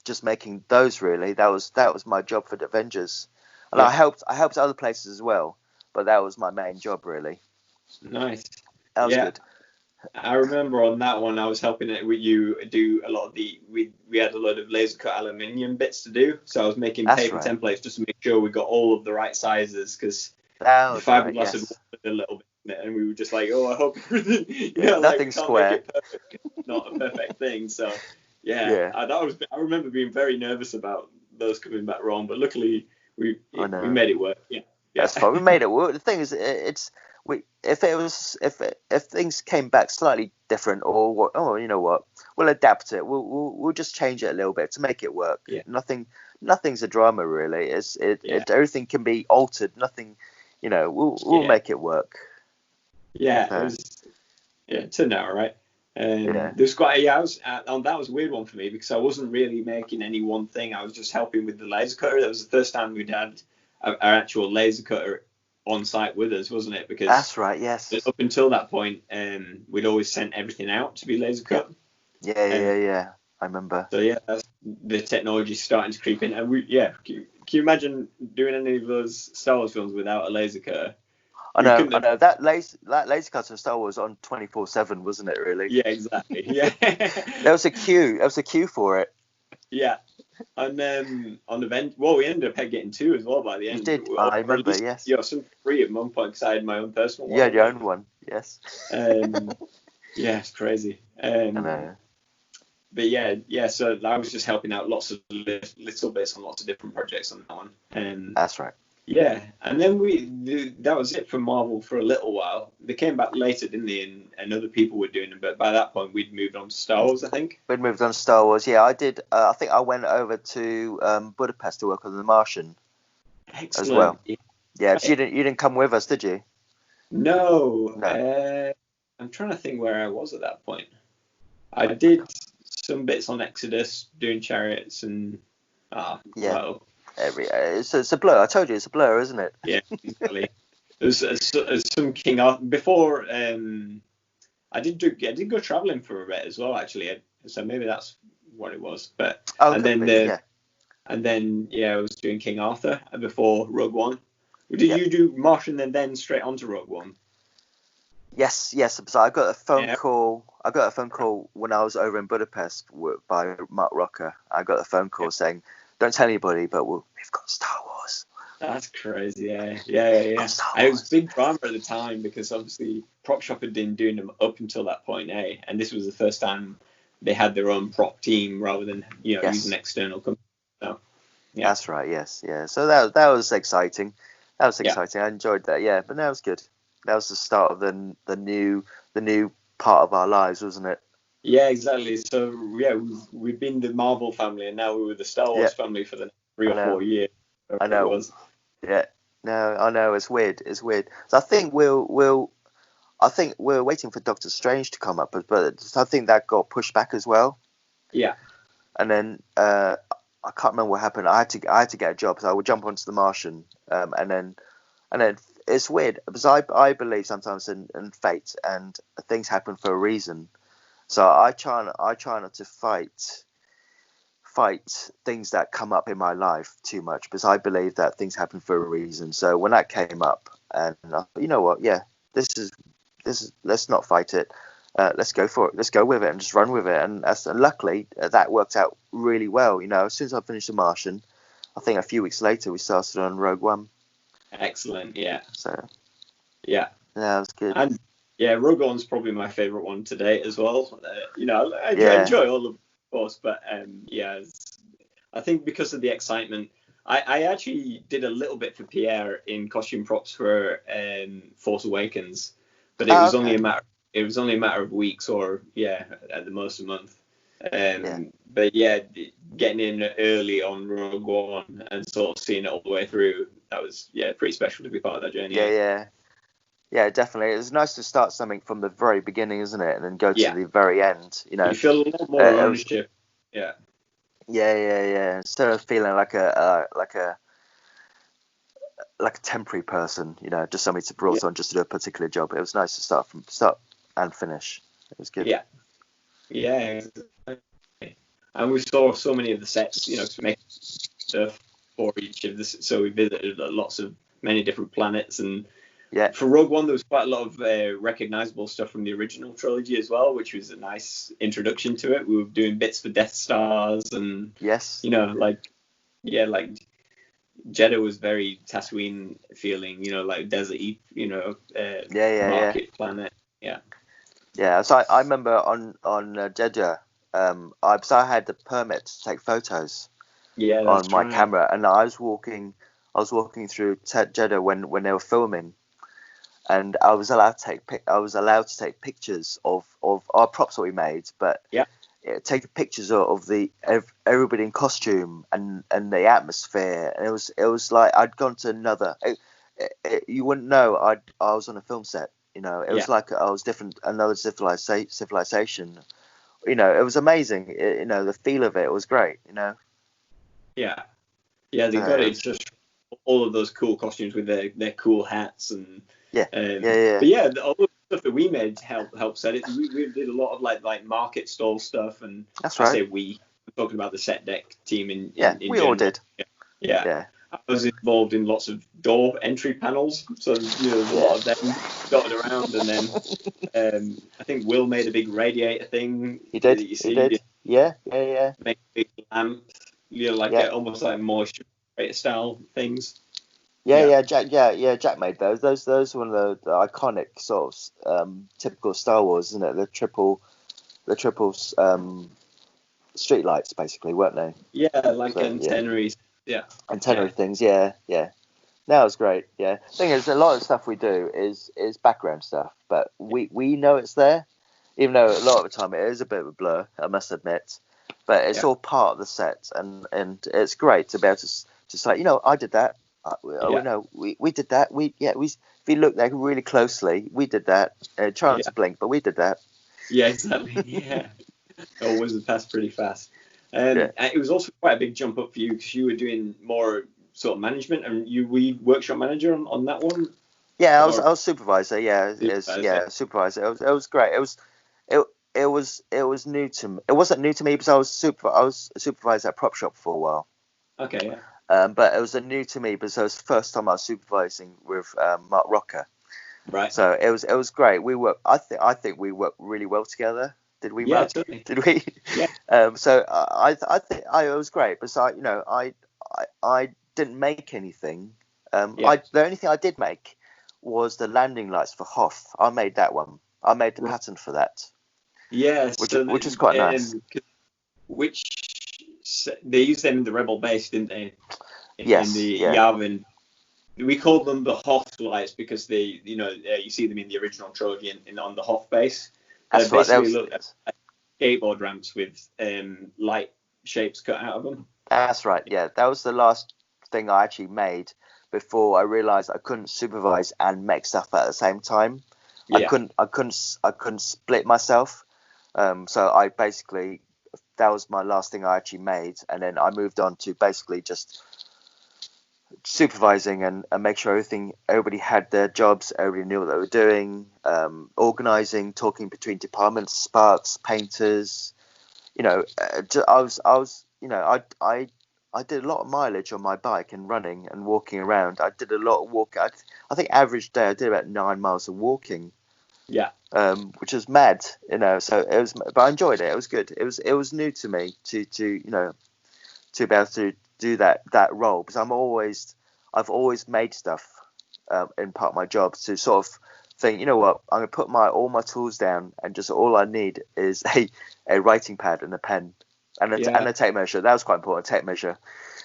just making those. Really, that was my job for the Avengers, and I helped other places as well. But that was my main job, really. Nice. That was good. I remember on that one, I was helping it with you do a lot of we had a lot of laser cut aluminium bits to do. So I was making paper templates just to make sure we got all of the right sizes, because the fiberglass had wanted a little bit, and we were just like, oh, I hope everything, nothing's square. Make it perfect. Not a perfect thing. So I remember being very nervous about those coming back wrong, but luckily we made it work. Yeah. That's fine. We made it work. The thing is, if things came back slightly different, or what, you know what, we'll adapt it. We'll just change it a little bit to make it work. Yeah. Nothing's a drama, really. Everything can be altered. Nothing, we'll make it work. Yeah, it turned out all right. There's quite that was a weird one for me, because I wasn't really making any one thing. I was just helping with the laser cutter. That was the first time we'd had our actual laser cutter on site with us, wasn't it? Because that's right, yes. Up until that point, we'd always sent everything out to be laser cut. Yeah. I remember. So that's the technology starting to creep in, and can you imagine doing any of those Star Wars films without a laser cutter? I know. That laser cutter in Star Wars on 24/7, wasn't it? Really? Yeah, exactly. Yeah. There was a queue for it. Yeah. And on event, we ended up getting 2 as well by the end. You did. I remember. Yes. Yeah, some 3 at one point, because I had my own personal one. You had your own one. Yes. It's crazy. I know. But so I was just helping out lots of little bits on lots of different projects on that one. That's right. Yeah, and then that was it for Marvel for a little while. They came back later, didn't they? And other people were doing them, but by that point we'd moved on to Star Wars, I think. We'd moved on to Star Wars. Yeah, I did. I think I went over to Budapest to work on The Martian. Excellent. As well. Yeah, but you didn't come with us, did you? No. I'm trying to think where I was at that point. I did some bits on Exodus, doing chariots and well. It's a blur. I told you it's a blur, isn't it? Yeah, exactly. There's some King Arthur before. I did go traveling for a bit as well, actually. So maybe that's what it was. But I was doing King Arthur before Rogue One. Did you do Martian and then straight onto Rogue One? Yes. So I got a phone call. I got a phone call when I was over in Budapest by Mark Rocker. I got a phone call saying, "Don't tell anybody, but we've got Star Wars." That's crazy. Yeah. It was big drama at the time, because obviously Prop Shop had been doing them up until that point, and this was the first time they had their own prop team rather than using external companies. So, yeah. That's right. Yes. Yeah. So that was exciting. I enjoyed that. Yeah, but that was good. That was the start of the new part of our lives, wasn't it? Yeah, exactly. So we've been the Marvel family, and now we were the Star Wars family for the 3 or 4 years. I know. It was. Yeah. No, I know. It's weird. So I think we're waiting for Doctor Strange to come up, but I think that got pushed back as well. Yeah. And then I can't remember what happened. I had to get a job, so I would jump onto The Martian, and then it's weird, because I believe sometimes in fate, and things happen for a reason. So I try not to fight things that come up in my life too much, because I believe that things happen for a reason. So when that came up, and you know what, this is let's not fight it. Let's go for it. Let's go with it and just run with it. And luckily that worked out really well. As soon as I finished The Martian, I think a few weeks later we started on Rogue One. Excellent. Yeah. So. Yeah. Yeah, that's good. And Rogue One's probably my favorite one to date as well. I enjoy all of them, of course, but I think because of the excitement, I actually did a little bit for Pierre in costume props for Force Awakens, but it was only a matter it was only a matter of weeks, or at the most a month. Yeah. But yeah, getting in early on Rogue One and sort of seeing it all the way through, that was pretty special to be part of that journey. Yeah, definitely. It's nice to start something from the very beginning, isn't it, and then go to the very end. You know, you feel a lot more ownership. Yeah. Instead of feeling like a temporary person, you know, just somebody to brought on just to do a particular job. It was nice to start from start and finish. It was good. Yeah. And we saw so many of the sets, you know, to make stuff for each of this. So we visited many different planets, and for Rogue One there was quite a lot of recognizable stuff from the original trilogy as well, which was a nice introduction to it. We were doing bits for Death Stars, and you know, like Jeddah was very Tatooine feeling, you know, like desert-y, you know, market planet. Yeah, so I remember on Jeddah, I had the permit to take photos on my camera, and I was walking through Jeddah when they were filming, and I was allowed to take pictures of our props that we made, but take pictures of everybody in costume and the atmosphere, and it was like I'd gone to another. You wouldn't know I was on a film set. You know, it was like I was another civilization. You know, it was amazing. You know, the feel of it was great. You know. Yeah, they got it. It's just all of those cool costumes with their cool hats and But all the stuff that we made helped set it. We did a lot of like market stall stuff, and that's right. I say we're talking about the set deck team in we general. all did. Yeah. I was involved in lots of door entry panels, so you know, there's a lot of them dotted around, and then I think Will made a big radiator thing. He did. Yeah. Make a big lamp, you know, almost like moisture style things. Jack made those. Those are one of the iconic sort of typical Star Wars, isn't it? The triple street lights, basically, weren't they? Yeah, like antennaries. Yeah. Antenna things, yeah. That was great, yeah. Thing is, a lot of stuff we do is background stuff, but we know it's there, even though a lot of the time it is a bit of a blur, I must admit. But it's all part of the set, and it's great to be able to say, you know, I did that. We did that. If you look there really closely, we did that. Try not to blink, but we did that. Yeah, exactly. Yeah. Always passed pretty fast. It was also quite a big jump up for you because you were doing more sort of management, and were you workshop manager on that one? Yeah, I was supervisor. Supervisor. It was great. It was new to me. It wasn't new to me because I was a supervisor at Prop Shop for a while. Okay. Yeah. But it was new to me because it was the first time I was supervising with Mark Rocker. Right. So it was great. I think we worked really well together. Did we, Mark? Totally. Did we? Yeah. So I think it was great. But I didn't make anything. The only thing I did make was the landing lights for Hoth. I made that one. I made the pattern for that. Yeah. Which is quite nice. They used them in the Rebel base, didn't they? Yes. In the Yavin. We called them the Hoth lights because they, you know, you see them in the original trilogy on the Hoth base. That's right. Basically look at skateboard ramps with light shapes cut out of them. That's right. Yeah, that was the last thing I actually made before I realised I couldn't supervise and make stuff at the same time. Yeah. I couldn't split myself. So I basically, that was my last thing I actually made, and then I moved on to basically just supervising and make sure everybody had their jobs, everybody knew what they were doing, organising, talking between departments, sparks, painters. You know, I did a lot of mileage on my bike and running and walking around. I did a lot of walking. I think average day I did about 9 miles of walking. Yeah. Which was mad, you know. So it was, but I enjoyed it. It was good. It was new to me to you know, to be able to do that role, because I've always made stuff in part of my job to sort of think, you know what, I'm gonna put all my tools down, and just all I need is a writing pad and a pen and a tape measure. That was quite important, tape measure.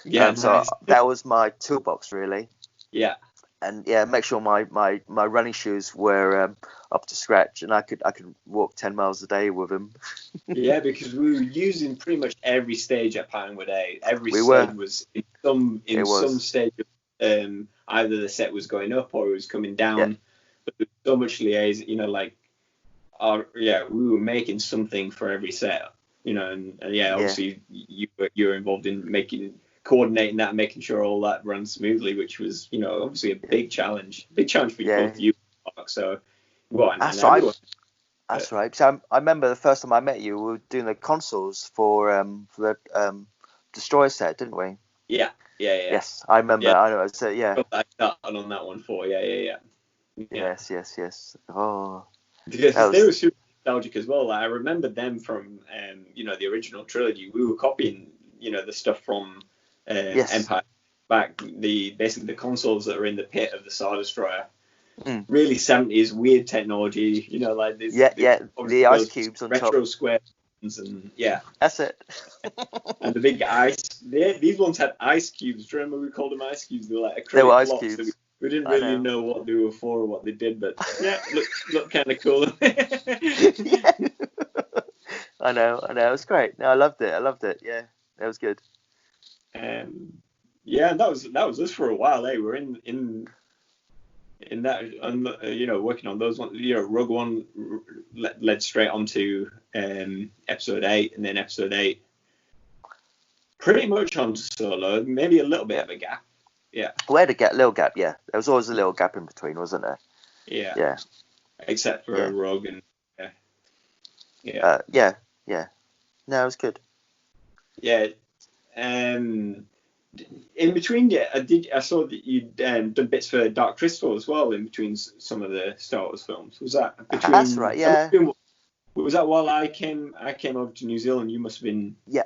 Yeah. So that was my toolbox really. Yeah. and make sure my running shoes were up to scratch, and I could walk 10 miles a day with them. Yeah, because we were using pretty much every stage at Pinewood A. Every We stage were. was in some stage of either the set was going up or it was coming down. Yeah. But there was so much liaison, like we were making something for every set, and obviously you were involved in coordinating that and making sure all that runs smoothly, which was, obviously a big challenge for both you and Mark. So, that's right. That's right. So I remember the first time I met you, we were doing the consoles for the Destroyer set, didn't we? Yeah. Yes, I remember. Yeah. I know. So yeah. I started on that one for. Yeah. Yes. Oh. Because they were super nostalgic as well. Like, I remember them from, the original trilogy. We were copying, the stuff from Empire back, basically the consoles that are in the pit of the Star Destroyer. Really 70s weird technology, like this. The ice cubes on retro top. Squares and That's it. And the big ice. These ones had ice cubes. Do you remember we called them ice cubes? They were like they were ice blocks cubes. We didn't really know what they were for or what they did, but look kind of cool. I know. It was great. No, I loved it. Yeah, it was good. And that was us for a while. We're in that, working on those ones. Rogue One led straight onto episode 8, and then episode 8 pretty much on Solo. Maybe a little bit of a gap. Yeah. We had a little gap. Yeah, there was always a little gap in between, wasn't there? Yeah. Except for Rogue and No, it was good. Yeah. In between, I saw that you'd done bits for Dark Crystal as well in between some of the Star Wars films. Was that between? That's right. Yeah. Was that while I came over to New Zealand? You must have been. Yeah.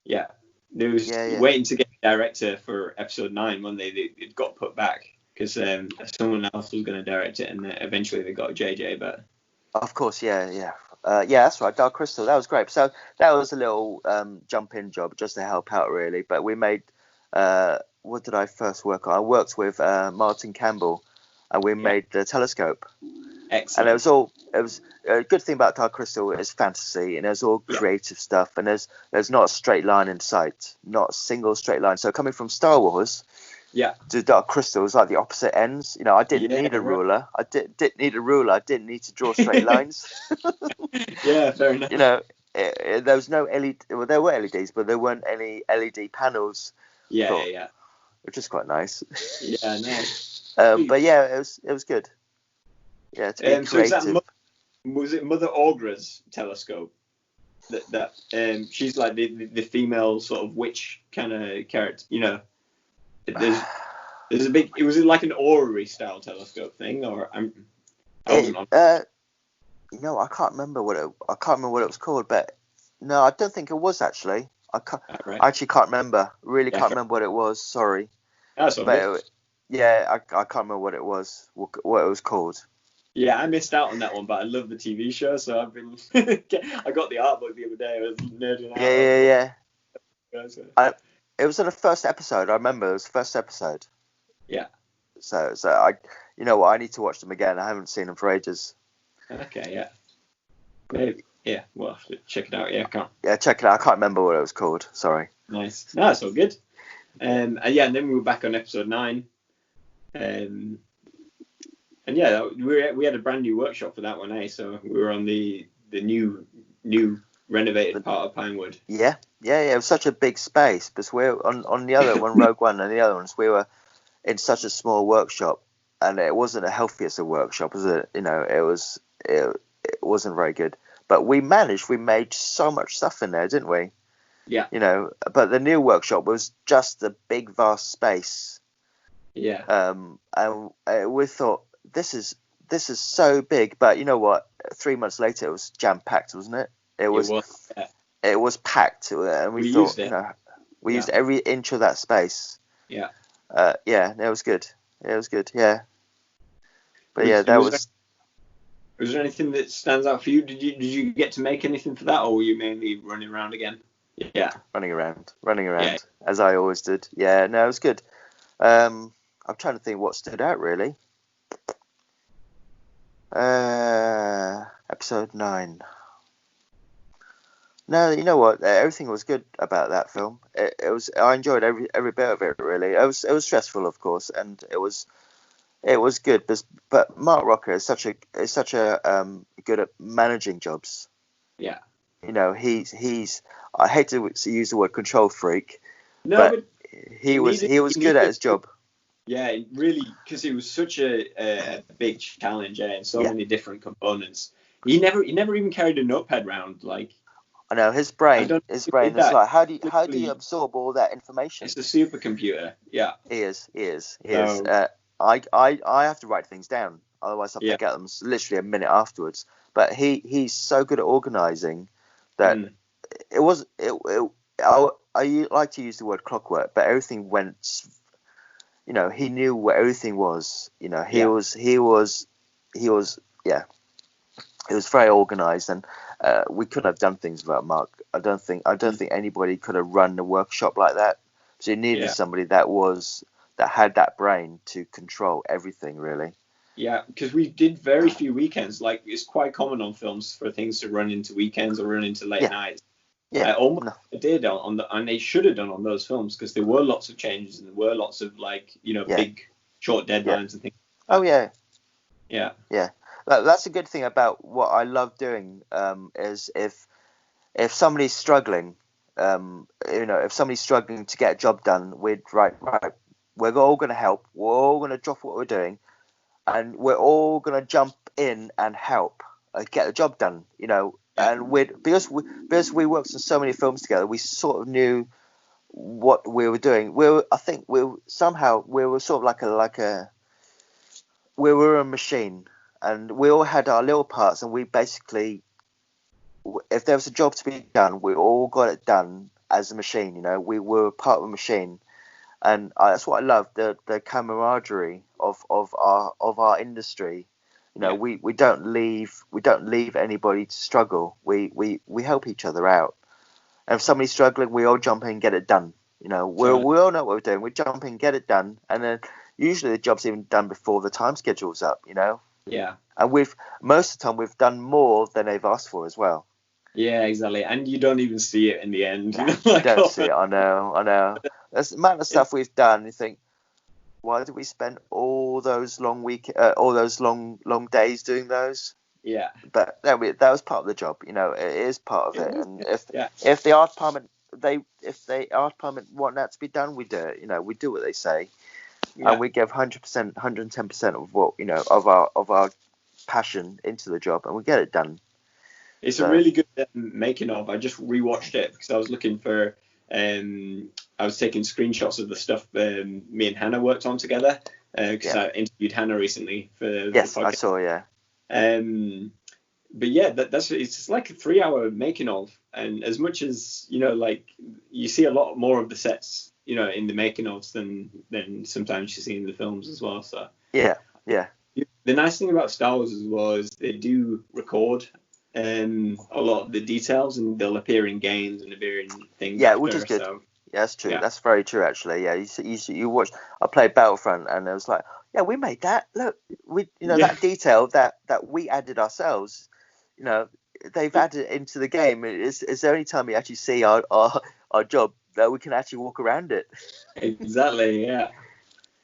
Yeah. There was waiting to get a director for episode 9 when it got put back because someone else was going to direct it, and eventually they got JJ. But of course, yeah, that's right. Dark Crystal, that was great. So that was a little jump-in job just to help out, really. But we made. What did I first work on? I worked with Martin Campbell, and we made the telescope. Excellent. And it was a good thing about Dark Crystal is fantasy, and there's all creative stuff, and there's not a straight line in sight, not a single straight line. So coming from Star Wars, to Dark Crystal was like the opposite ends. I didn't need a ruler. I didn't need a ruler. I didn't need to draw straight lines. Yeah, fair enough. There was no LED. Well, there were LEDs, but there weren't any LED panels. Yeah. Which is quite nice. Yeah, nice. But yeah, it was good. Yeah, to be creative. Was it Mother Aughra's telescope? That she's like the female sort of witch kind of character. There's a big. Was it like an orrery style telescope thing, or I can't remember what it was called, but no, I don't think it was actually. I actually can't remember. Really can't remember what it was. Sorry. That's all right. I can't remember what it was. What it was called. Yeah, I missed out on that one, but I love the TV show, so I've been. I got the art book the other day. I was nerding out. Yeah. It was in the first episode. I remember it was the first episode. Yeah. So I, I need to watch them again. I haven't seen them for ages. Okay. Yeah. Maybe. Yeah. Well, check it out. Yeah, check it out. I can't remember what it was called. Sorry. Nice. No, that's all good. And then we were back on episode 9. And we had a brand new workshop for that one, So we were on the new renovated part of Pinewood. Yeah. It was such a big space because we're on the other one, Rogue One, and the other ones we were in such a small workshop, and it wasn't the healthiest of workshops, was it? It wasn't very good. But we made so much stuff in there, didn't we? Yeah. But the new workshop was just a big, vast space. Yeah. And we thought this is so big, but you know what? 3 months later, it was jam packed, wasn't it? It was packed, and we thought, we used every inch of that space. Yeah. It was good. Yeah. But Was there anything that stands out for you? Did you get to make anything for that, or were you mainly running around again? Yeah. Running around, as I always did. Yeah, no, it was good. I'm trying to think what stood out really. Episode 9. No, you know what? Everything was good about that film. It was. I enjoyed every bit of it. Really, it was stressful, of course, and it was good. But Mark Rocker is such a good at managing jobs. Yeah. You know, he's. I hate to use the word control freak, no, but he was good at his job. Yeah, really, because it was such a big challenge, and so many different components. He never even carried a notepad round, like. I know his brain is like, how do you absorb all that information? It's a supercomputer. Yeah. He is. I have to write things down, otherwise I forget them literally a minute afterwards. But he's so good at organizing that I like to use the word clockwork, but everything went. You know, he knew what everything was. You know, he was very organized, and we couldn't have done things without Mark. I don't think anybody could have run a workshop like that. So you needed somebody that had that brain to control everything, really. Yeah, because we did very few weekends. Like, it's quite common on films for things to run into weekends or run into late nights. Yeah, almost did and they should have done on those films, because there were lots of changes and there were lots of big short deadlines and things. Oh yeah. Yeah. That's a good thing about what I love doing. Is if somebody's struggling, if somebody's struggling to get a job done, we're all going to help. We're all going to drop what we're doing, and we're all going to jump in and help get the job done. You know. And because we worked on so many films together, we sort of knew what we were doing. We were sort of we were a machine, and we all had our little parts, and we basically, if there was a job to be done, we all got it done as a machine. You know, we were part of a machine, and that's what I love, the camaraderie of our industry. You know, we don't leave anybody to struggle. We help each other out. And if somebody's struggling, we all jump in and get it done. You know, we all know what we're doing. We jump in, get it done, and then usually the job's even done before the time schedule's up. You know. Yeah. And most of the time we've done more than they've asked for as well. Yeah, exactly. And you don't even see it in the end. You don't see it. I know. There's the amount of stuff we've done. You think, why did we spend all those long long days doing those? Yeah. But that was part of the job. You know, it is part of it. And if the art department want that to be done, we do it. You know, we do what they say, and we give 100%, 110% of what of our passion into the job, and we get it done. It's a really good making of. I just rewatched it because I was looking for. I was taking screenshots of the stuff me and Hannah worked on together, because I interviewed Hannah recently for the podcast. I saw. Yeah. But yeah, it's like a 3-hour making of, and as much as like you see a lot more of the sets, in the making ofs than sometimes you see in the films as well. So yeah. The nice thing about Star Wars as well is they do record a lot of the details, and they'll appear in games and appear in things. Yeah, which is good. So, yeah, that's true. Yeah. That's very true, actually. Yeah, you watch. I played Battlefront, and it was like, yeah, we made that. Look, that detail that we added ourselves. They've added it into the game. It's the only time we actually see our job that we can actually walk around it. Exactly. Yeah.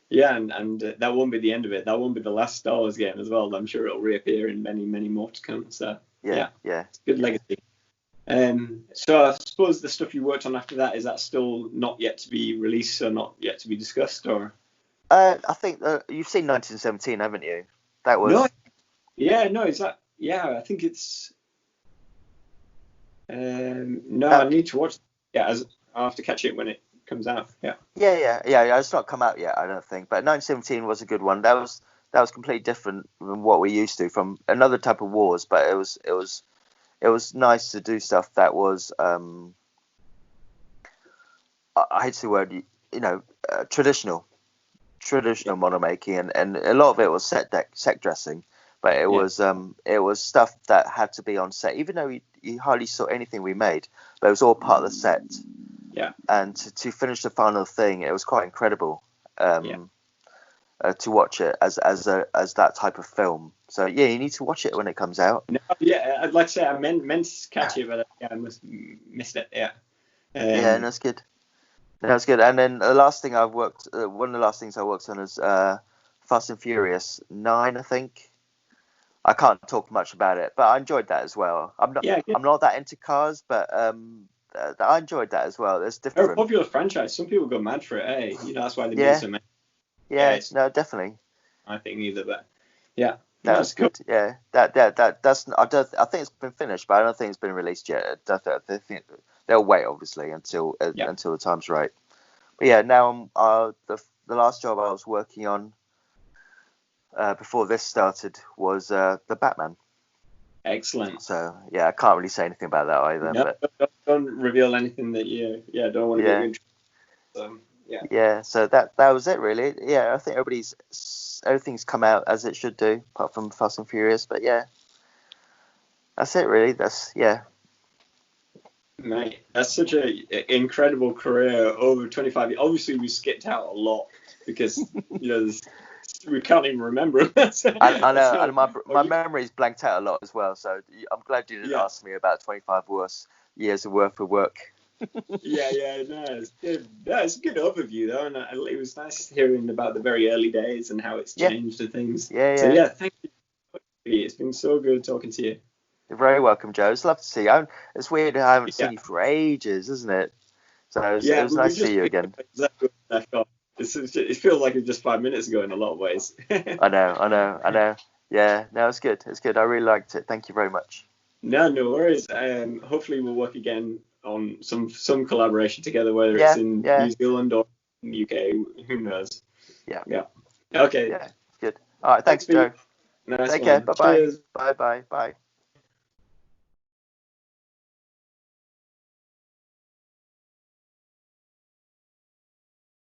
Yeah, and that won't be the end of it. That won't be the last Star Wars game as well. I'm sure it'll reappear in many, many more to come. So yeah. It's good legacy. So I suppose the stuff you worked on after that, is that still not yet to be released or not yet to be discussed, or? I think you've seen 1917, haven't you? That was. No. Yeah. No. Is that? Yeah. I think it's. No, I need to watch. Yeah. I'll have to catch it when it comes out. Yeah. It's not come out yet, I don't think. But 1917 was a good one. That was completely different from what we're used to, from another type of wars. But it was nice to do stuff that was I hate the word, traditional model making, and a lot of it was set dressing. But it was stuff that had to be on set, even though you hardly saw anything we made. But it was all part of the set. Yeah. And to finish the final thing, it was quite incredible. to watch it as that type of film. So yeah, you need to watch it when it comes out. No, yeah, I'd like to say I meant to catch it, but I missed it. Yeah. Yeah, that's good. That's good. And then the last thing one of the last things I worked on is Fast and Furious 9, I think. I can't talk much about it, but I enjoyed that as well. I'm not that into cars, but I enjoyed that as well. It's different. They're a popular franchise. Some people go mad for it. That's why they made so many. Yeah, no, definitely. I think neither, but yeah. That's good. Cool. Yeah, that's. I think it's been finished, but I don't think it's been released yet. I think they'll wait, obviously, until the time's right. But yeah, now the last job I was working on before this started was the Batman. Excellent. So yeah, I can't really say anything about that either. No, but don't reveal anything that you don't want to get into. Yeah. So that was it really. Yeah, I think everything's come out as it should do, apart from Fast and Furious. But yeah, that's it really. Mate, that's such an incredible career over 25 years. Obviously, we skipped out a lot because we can't even remember them. I know, and my memory's blanked out a lot as well. So I'm glad you didn't ask me about 25 years of worth of work. No, it's good. That's a good overview though, and it was nice hearing about the very early days and how it's changed and things. So thank you. It's been so good talking to you. You're very welcome, Joe. It's lovely to see you. It's weird I haven't seen you for ages, isn't it? So it was nice to see you again. It feels like it was just 5 minutes ago in a lot of ways. I know. Yeah, no, it's good. It's good. I really liked it. Thank you very much. No worries. Hopefully we'll work again on some collaboration together, whether it's in New Zealand or in the UK. Who knows? Yeah. Okay. Yeah, good. All right. Thanks, Joe. Nice Take care. Bye-bye. Cheers. Bye.